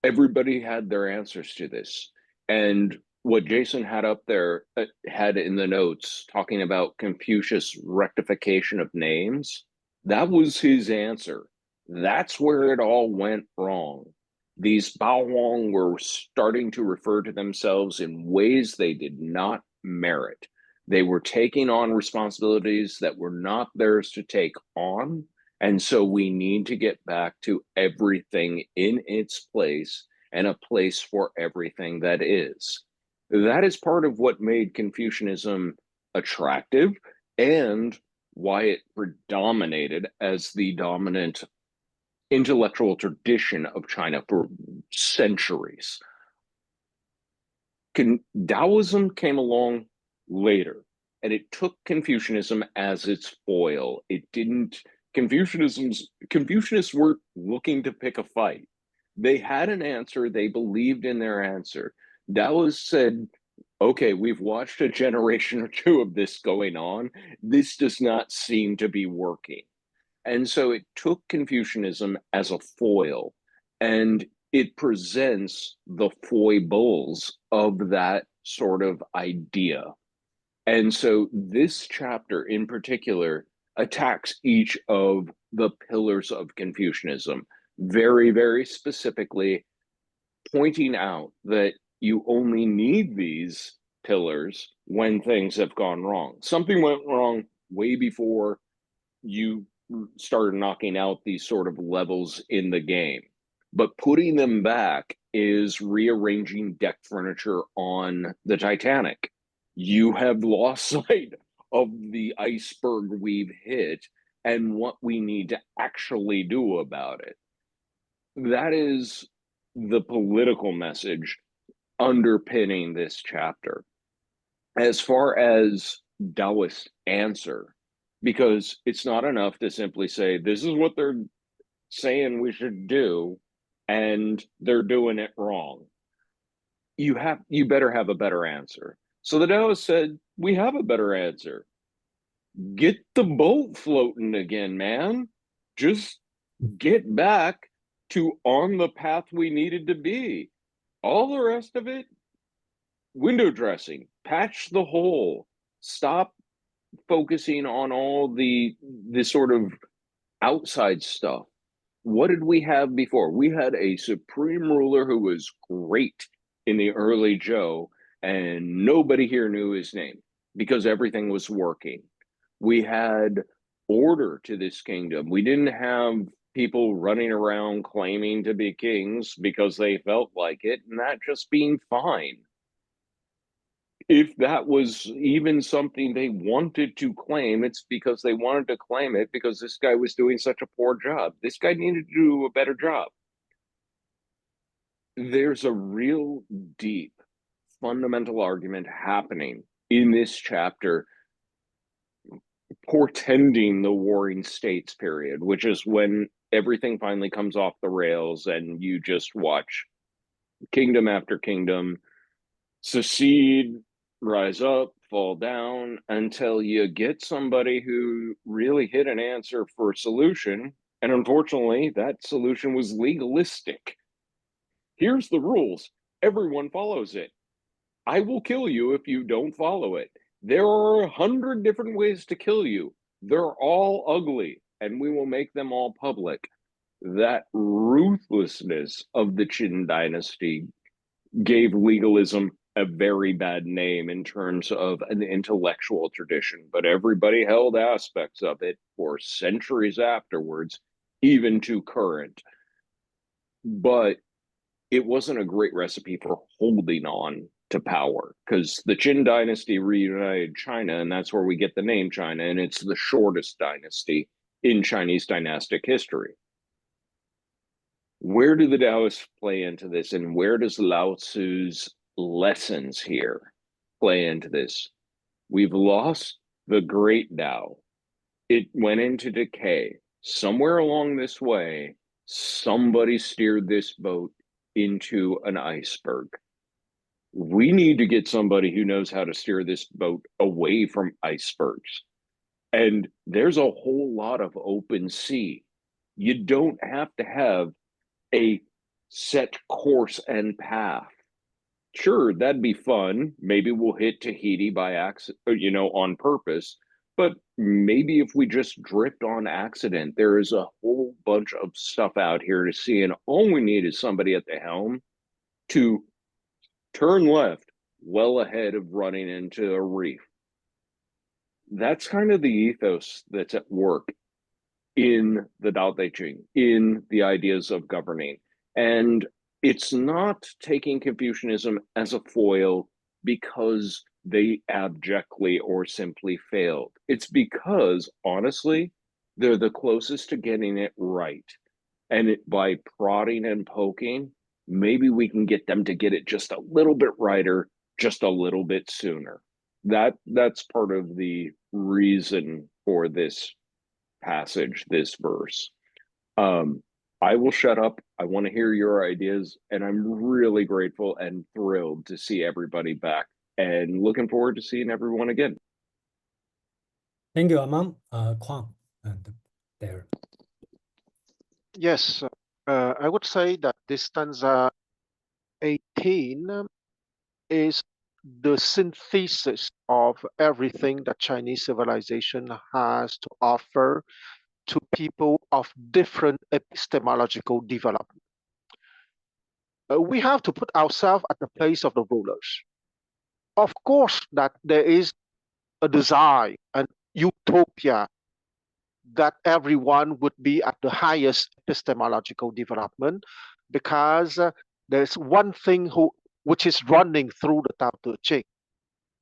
Everybody had their answers to this. And what Jason had up there, had in the notes, talking about Confucius' rectification of names, that was his answer. That's where it all went wrong. These Bao Huang were starting to refer to themselves in ways they did not merit. They were taking on responsibilities that were not theirs to take on. And so we need to get back to everything in its place and a place for everything that is. That is part of what made Confucianism attractive and why it predominated as the dominant intellectual tradition of China for centuries. Taoism came along later, and it took Confucianism as its foil. It didn't. Confucianists weren't looking to pick a fight. They had an answer. They believed in their answer. Taoists said, okay, we've watched a generation or two of this going on. This does not seem to be working. And so it took Confucianism as a foil, and it presents the foibles of that sort of idea. And so this chapter in particular attacks each of the pillars of Confucianism, very, very specifically, pointing out that you only need these pillars when things have gone wrong. Something went wrong way before you started knocking out these sort of levels in the game. But putting them back is rearranging deck furniture on the Titanic. You have lost sight of the iceberg we've hit and what we need to actually do about it. That is the political message underpinning this chapter. As far as Taoist answer, because it's not enough to simply say, this is what they're saying we should do, and they're doing it wrong. You better have a better answer. So the Taoist said, we have a better answer. Get the boat floating again, man. Just get back to on the path we needed to be. All the rest of it, window dressing, patch the hole, stop focusing on all the sort of outside stuff. What did we have before? We had a supreme ruler who was great in the early Zhou, and nobody here knew his name because everything was working. We had order to this kingdom. We didn't have people running around claiming to be kings because they felt like it, and that just being fine. If that was even something they wanted to claim, it's because they wanted to claim it because this guy was doing such a poor job. This guy needed to do a better job. There's a real deep, fundamental argument happening in this chapter, portending the Warring States period, which is when everything finally comes off the rails and you just watch kingdom after kingdom secede, rise up, fall down, until you get somebody who really hit an answer for a solution. And unfortunately, that solution was legalistic. Here's the rules. Everyone follows it. I will kill you if you don't follow it. There are 100 different ways to kill you. They're all ugly, and we will make them all public. That ruthlessness of the Qin dynasty gave legalism a very bad name in terms of an intellectual tradition, but everybody held aspects of it for centuries afterwards, even to current. But it wasn't a great recipe for holding on to power, because the Qin dynasty reunited China, and that's where we get the name China, and it's the shortest dynasty in Chinese dynastic history. Where do the Taoists play into this, and where does Lao Tzu's lessons here play into this? We've lost the great Tao. It went into decay. Somewhere along this way, somebody steered this boat into an iceberg. We need to get somebody who knows how to steer this boat away from icebergs. And there's a whole lot of open sea. You don't have to have a set course and path. Sure, that'd be fun. Maybe we'll hit Tahiti by accident, on purpose. But maybe if we just drift on accident, there is a whole bunch of stuff out here to see. And all we need is somebody at the helm to turn left well ahead of running into a reef. That's kind of the ethos that's at work in the Tao Te Ching, in the ideas of governing. And it's not taking Confucianism as a foil because they abjectly or simply failed. It's because, honestly, they're the closest to getting it right. And by prodding and poking, maybe we can get them to get it just a little bit righter just a little bit sooner. That's part of the reason for this passage, this verse. I will shut up. I want to hear your ideas, and I'm really grateful and thrilled to see everybody back, and looking forward to seeing everyone again. Thank you, Amam, Kwang, and there. Yes, I would say that this stanza 18 is the synthesis of everything that Chinese civilization has to offer to people of different epistemological development. We have to put ourselves at the place of the rulers. Of course, that there is a desire, an utopia, that everyone would be at the highest epistemological development, because there's one thing which is running through the Tao Te Ching.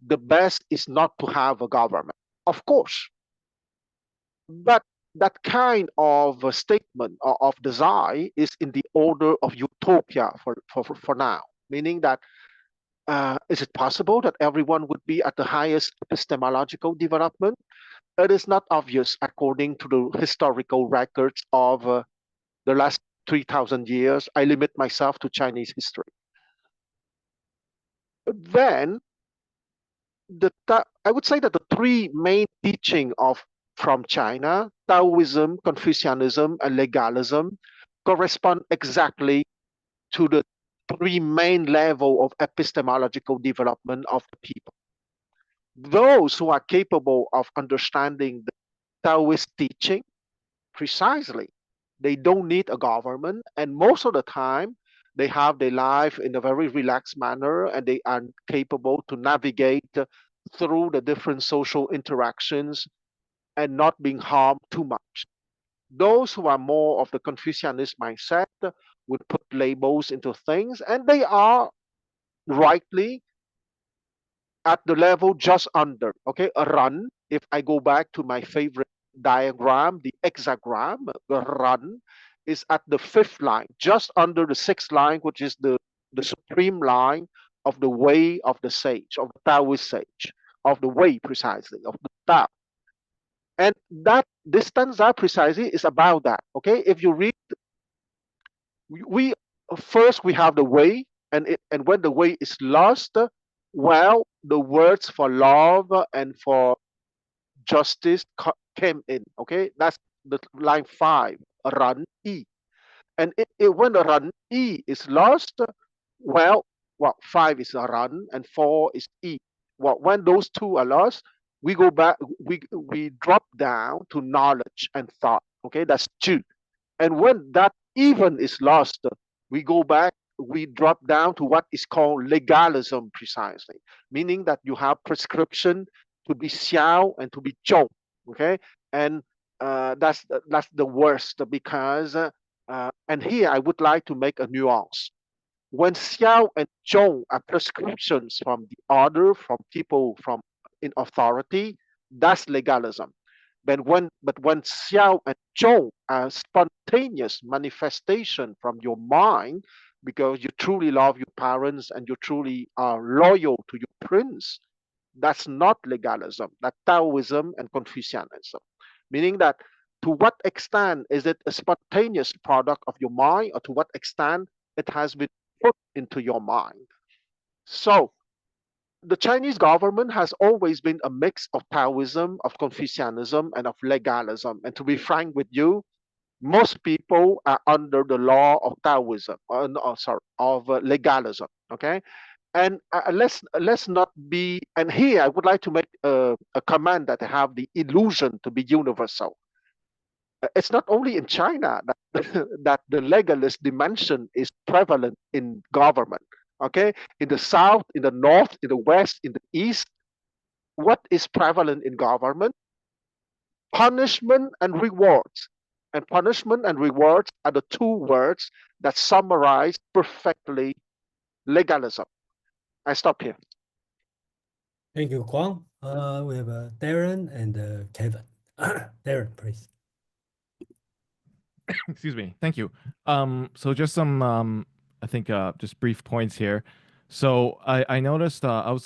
The best is not to have a government, of course. But that kind of a statement of desire is in the order of utopia for now, meaning that is it possible that everyone would be at the highest epistemological development? It is not obvious according to the historical records of the last 3,000 years. I limit myself to Chinese history. Then, I would say that the three main teaching from China, Taoism, Confucianism, and legalism, correspond exactly to the three main level of epistemological development of the people. Those who are capable of understanding the Taoist teaching, precisely, they don't need a government, and most of the time they have their life in a very relaxed manner, and they are capable to navigate through the different social interactions and not being harmed too much. Those who are more of the Confucianist mindset would put labels into things, and they are rightly at the level just under, okay, a run. If I go back to my favorite diagram, the hexagram, the run is at the fifth line, just under the sixth line, which is the supreme line of the way of the sage, of the Taoist sage, of the way precisely, of the Tao. And that this stanza precisely is about that. Okay, if you read, we first we have the way, and when the way is lost, well, the words for love and for justice came in. Okay, that's the line 5, run e, and when the run e is lost, well, 5 is a run and 4 is e. Well, when those two are lost, we go back, we drop down to knowledge and thought. Okay, that's 2. And when that even is lost, we go back, we drop down to what is called legalism precisely, meaning that you have prescription to be xiao and to be zhou. Okay, and that's the worst, because and here I would like to make a nuance. When xiao and zhou are prescriptions from the order, from people from in authority, that's legalism. But when xiao and zhou are spontaneous manifestation from your mind, because you truly love your parents and you truly are loyal to your prince, that's not legalism. That's Taoism and Confucianism. Meaning that to what extent is it a spontaneous product of your mind, or to what extent it has been put into your mind? So the Chinese government has always been a mix of Taoism, of Confucianism, and of legalism. And to be frank with you, most people are under the law of Taoism, of legalism. Okay, and let's not be. And here I would like to make a comment that have the illusion to be universal. It's not only in China that that the legalist dimension is prevalent in government. Okay, in the south, in the north, in the west, in the east, what is prevalent in government? Punishment and rewards. And punishment and rewards are the two words that summarize perfectly legalism. I stop here. Thank you, Kwang. We have Darren and Kevin. Darren, please. Excuse me. Thank you. So just some, I think, just brief points here. So I noticed I'm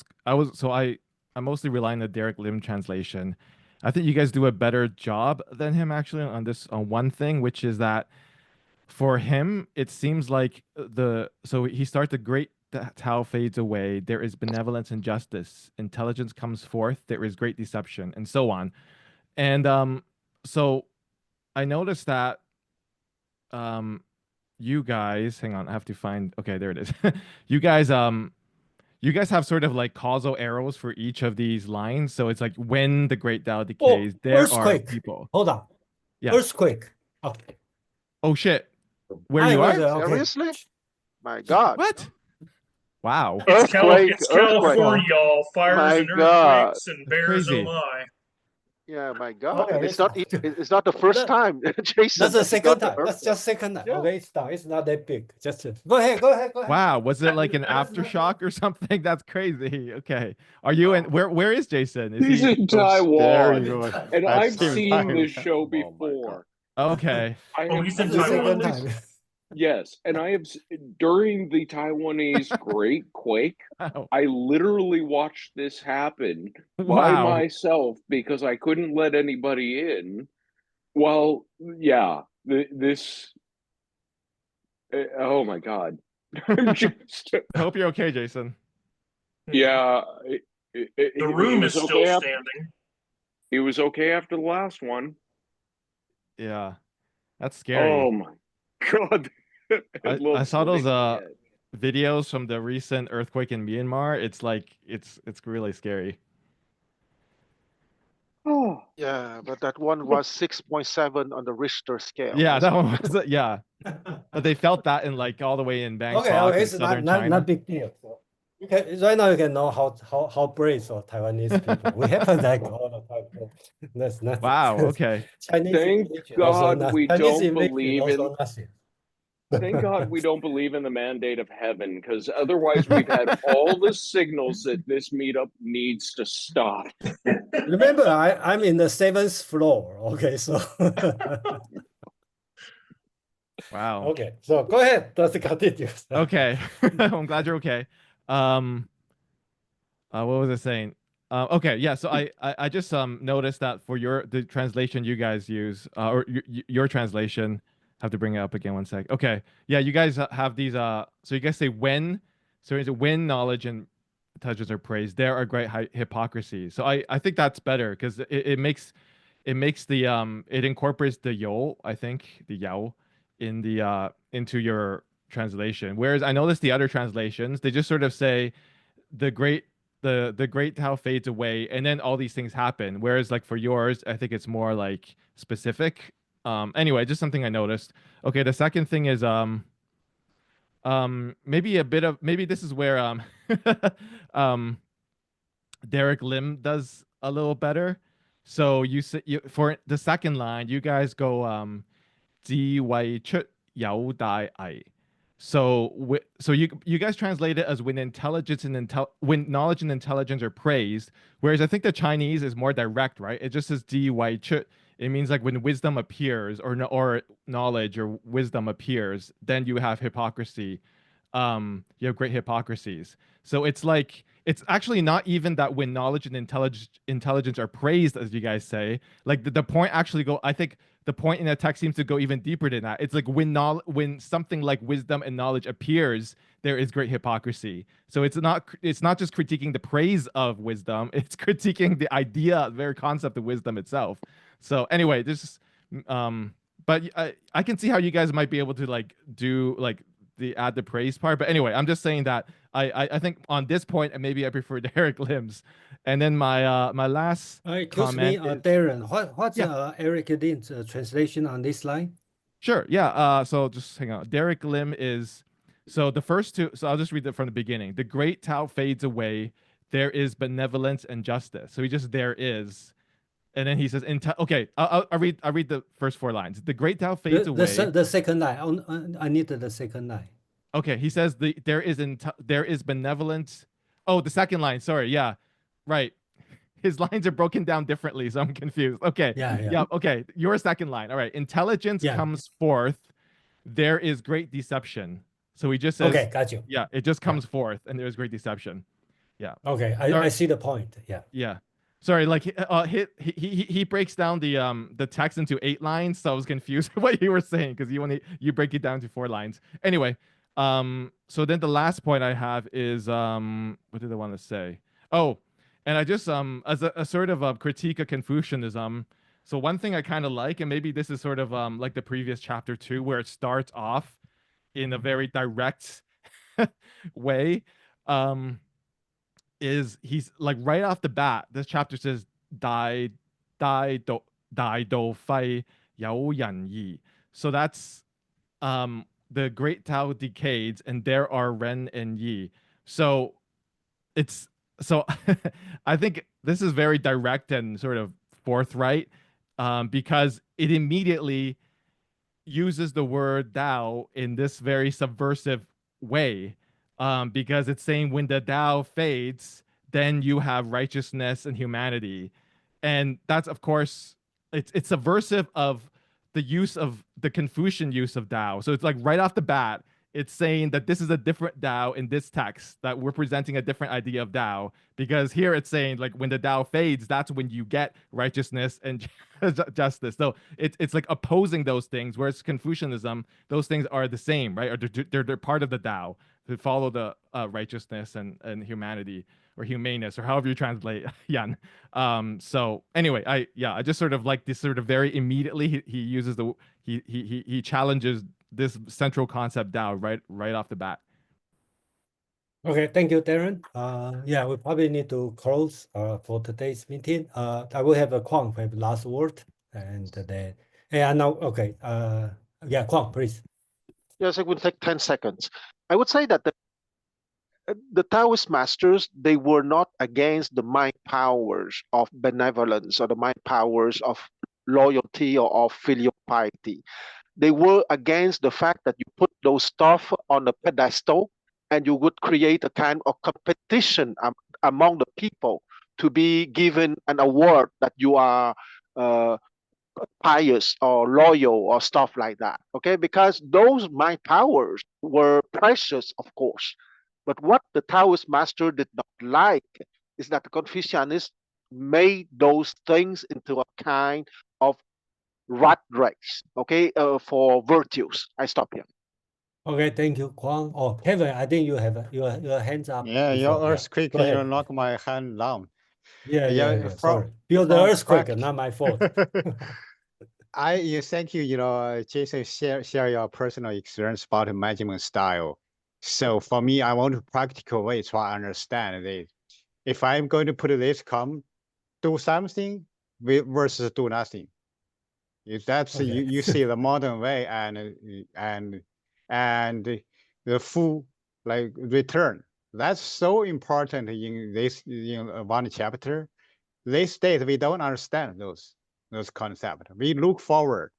mostly relying on the Derek Lim translation. I think you guys do a better job than him actually on this on one thing, which is that for him it seems like he starts the great Tao fades away. There is benevolence and justice. Intelligence comes forth. There is great deception, and so on. And so I noticed that you guys, hang on, I have to find. Okay, there it is. you guys you guys have sort of like causal arrows for each of these lines. So it's like when the great Tao decays, there are earthquake. people. Hold on. Yeah. Earthquake. Oh, Oh shit. Where I you was, are? okay. Seriously? My God. What? Wow. Earthquake, It's earthquake. California, y'all. Fires My and God. earthquakes and That's bears, crazy. oh my. Yeah, my God. Okay, And it's it's not the first time, Jason. That's the that you second got the time. That's earthquake. just second time. Yeah. Okay, it's done. It's not that big. Just go ahead. Go ahead. Wow. Was it like an aftershock or something? That's crazy. Okay. Are you in where is Jason? Is He's he in There Taiwan, you go. and At I've same seen time. this show Oh my God. before. okay? I Oh, have he's in That's the second Taiwan. time. Yes, and I have during the Taiwanese Great Quake, Wow. I literally watched this happen by Wow. myself because I couldn't let anybody in. Well, yeah, this. Oh my God, I'm just. I hope you're okay, Jason. Yeah, The room he is was still okay standing. He was okay after the last one. Yeah. That's scary. Oh my God. I saw those like videos from the recent earthquake in Myanmar. It's like it's really scary. Oh. Yeah, but that one was 6.7 on the Richter scale. Yeah, That's that all. one was yeah. But they felt that in like all the way in Bangkok Okay, and it's southern not China. big deal. So you can right now you can know how brave are Taiwanese people. We happen like all the time. So that's nothing. Wow, okay. Chinese Thank invasion also God we Chinese don't invasion believe in. also nothing. Thank God we don't believe in the mandate of heaven, because otherwise we've had all the signals that this meetup needs to stop. Remember, I'm in the 7th floor. Okay, so Wow. okay, so go ahead. Let's continue. Okay. I'm glad you're okay. What was I saying? Okay, yeah. So I just noticed that for the translation you guys use, or your translation, have to bring it up again 1 sec. Okay, yeah, you guys have these. So you guys say when, so is it when knowledge and intelligence are praised, there are great hypocrisy. So I think that's better because it makes the it incorporates the yo, I think the yao in the into your translation. Whereas I noticed the other translations, they just sort of say the great the great Tao fades away and then all these things happen, whereas like for yours I think it's more like specific. Anyway, just something I noticed. Okay, the second thing is maybe a bit of, maybe this is where um Derek Lim does a little better. So for the second line you guys go 智慧出有大偽. So you guys translate it as when intelligence and when knowledge and intelligence are praised, whereas I think the Chinese is more direct, right? It just says 智慧出. It means like when wisdom appears or knowledge or wisdom appears, then you have hypocrisy. You have great hypocrisies. So it's like it's actually not even that when knowledge and intelligence are praised, as you guys say. Like the point actually I think the point in the text seems to go even deeper than that. It's like when something like wisdom and knowledge appears, there is great hypocrisy. So it's not just critiquing the praise of wisdom, it's critiquing the idea, the very concept of wisdom itself. So anyway, but I can see how you guys might be able to like do like the add the praise part. But anyway, I'm just saying that I think on this point, and maybe I prefer Derek Lim's. And then my last comment is, Darren, what's yeah. Eric Lin's translation on this line? Sure, yeah. So just hang on. Derek Lim is, so the first two. So I'll just read it from the beginning. The great Tao fades away. There is benevolence and justice. So he just there is, and then he says, okay, I'll read the first 4 lines. The great Tao fades away. The second line. I need the second line. Okay, he says there is benevolence. Oh, the second line. Sorry, yeah, right. His lines are broken down differently, so I'm confused. Okay, yeah. Okay, your second line. All right, intelligence comes forth. There is great deception. So he just says, okay, got you. yeah, it just comes forth, and there's great deception. Yeah. Okay, I see the point. Yeah. Yeah. Sorry, like he breaks down the text into 8 lines, so I was confused what you were saying because you break it down to 4 lines. Anyway, so then the last point I have is what did I want to say? Oh, and I just as a sort of a critique of Confucianism. So one thing I kind of like, and maybe this is sort of like the previous chapter too, where it starts off in a very direct way. Is he's like right off the bat, this chapter says Dai do fei yao yan yi. So that's the great Tao decades, and there are Ren and Yi. So it's so I think this is very direct and sort of forthright, because it immediately uses the word Tao in this very subversive way, because it's saying when the Tao fades, then you have righteousness and humanity, and that's of course it's subversive of the use of the Confucian use of Tao. So it's like right off the bat, it's saying that this is a different Tao in this text, that we're presenting a different idea of Tao, because here it's saying like when the Tao fades, that's when you get righteousness and justice. So it's like opposing those things, whereas Confucianism, those things are the same, right? Or they're part of the Tao to follow the righteousness and humanity or humaneness or however you translate Yan. So anyway, I just sort of like this sort of very immediately he uses the he challenges this central concept Tao right off the bat. Okay, thank you, Darren. Yeah, we probably need to close for today's meeting. I will have a Kwang have last word, and then now okay. Yeah, Kwang, please. Yes, it will take 10 seconds. I would say that the Taoist masters, they were not against the mind powers of benevolence or the mind powers of loyalty or of filial piety. They were against the fact that you put those stuff on a pedestal and you would create a kind of competition among the people to be given an award that you are pious or loyal or stuff like that. Okay, because those mind powers were precious, of course. But what the Taoist master did not like is that the Confucianists made those things into a kind of rat race, okay, for virtues. I stop here. Okay, thank you, Kwang. Oh, Kevin, I think you have your hands up. Yeah, before. your earthquake, knock my hand down. Yeah. Sorry, feel the earthquake, not my fault. Thank you. Jason, share your personal experience about management style. So for me, I want a practical way to understand it. If I'm going to put this do something versus do nothing. If that's Okay. you see the modern way and the full like return. That's so important in this one chapter. These days we don't understand those concepts. We look forward.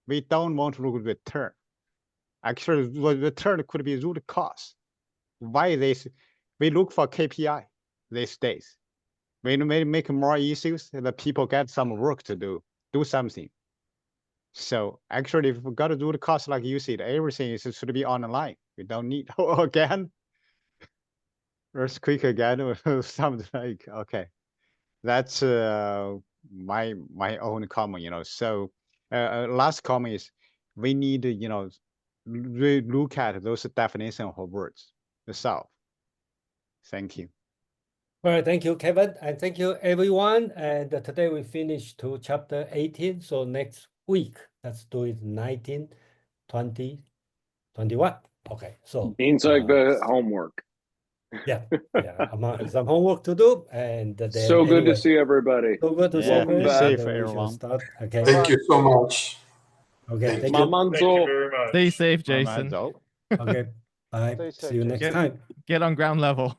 We don't want to look return. Actually, the return could be root cause. Why this? We look for KPI these days. When we make more issues, the people get some work to do something. So actually, if we got to do the cost like you said, everything should be on the line. We don't need again earthquake again or something like. Okay, that's my own comment. So last comment is we need to look at those definitions of words yourself. Thank you. All right, thank you, Kevin, and thank you, everyone. And today we finished to chapter 18. So next week, let's do it 19, 20, 21. Okay, so Means like the homework. Yeah, some homework to do, and then so good to see everybody. So good to see Welcome back. everyone. Okay. Thank you so much. Okay, thank you. you. Thank you very much. Stay safe, Jason. Okay, bye. Stay safe, See you next Jason. time. Get on ground level.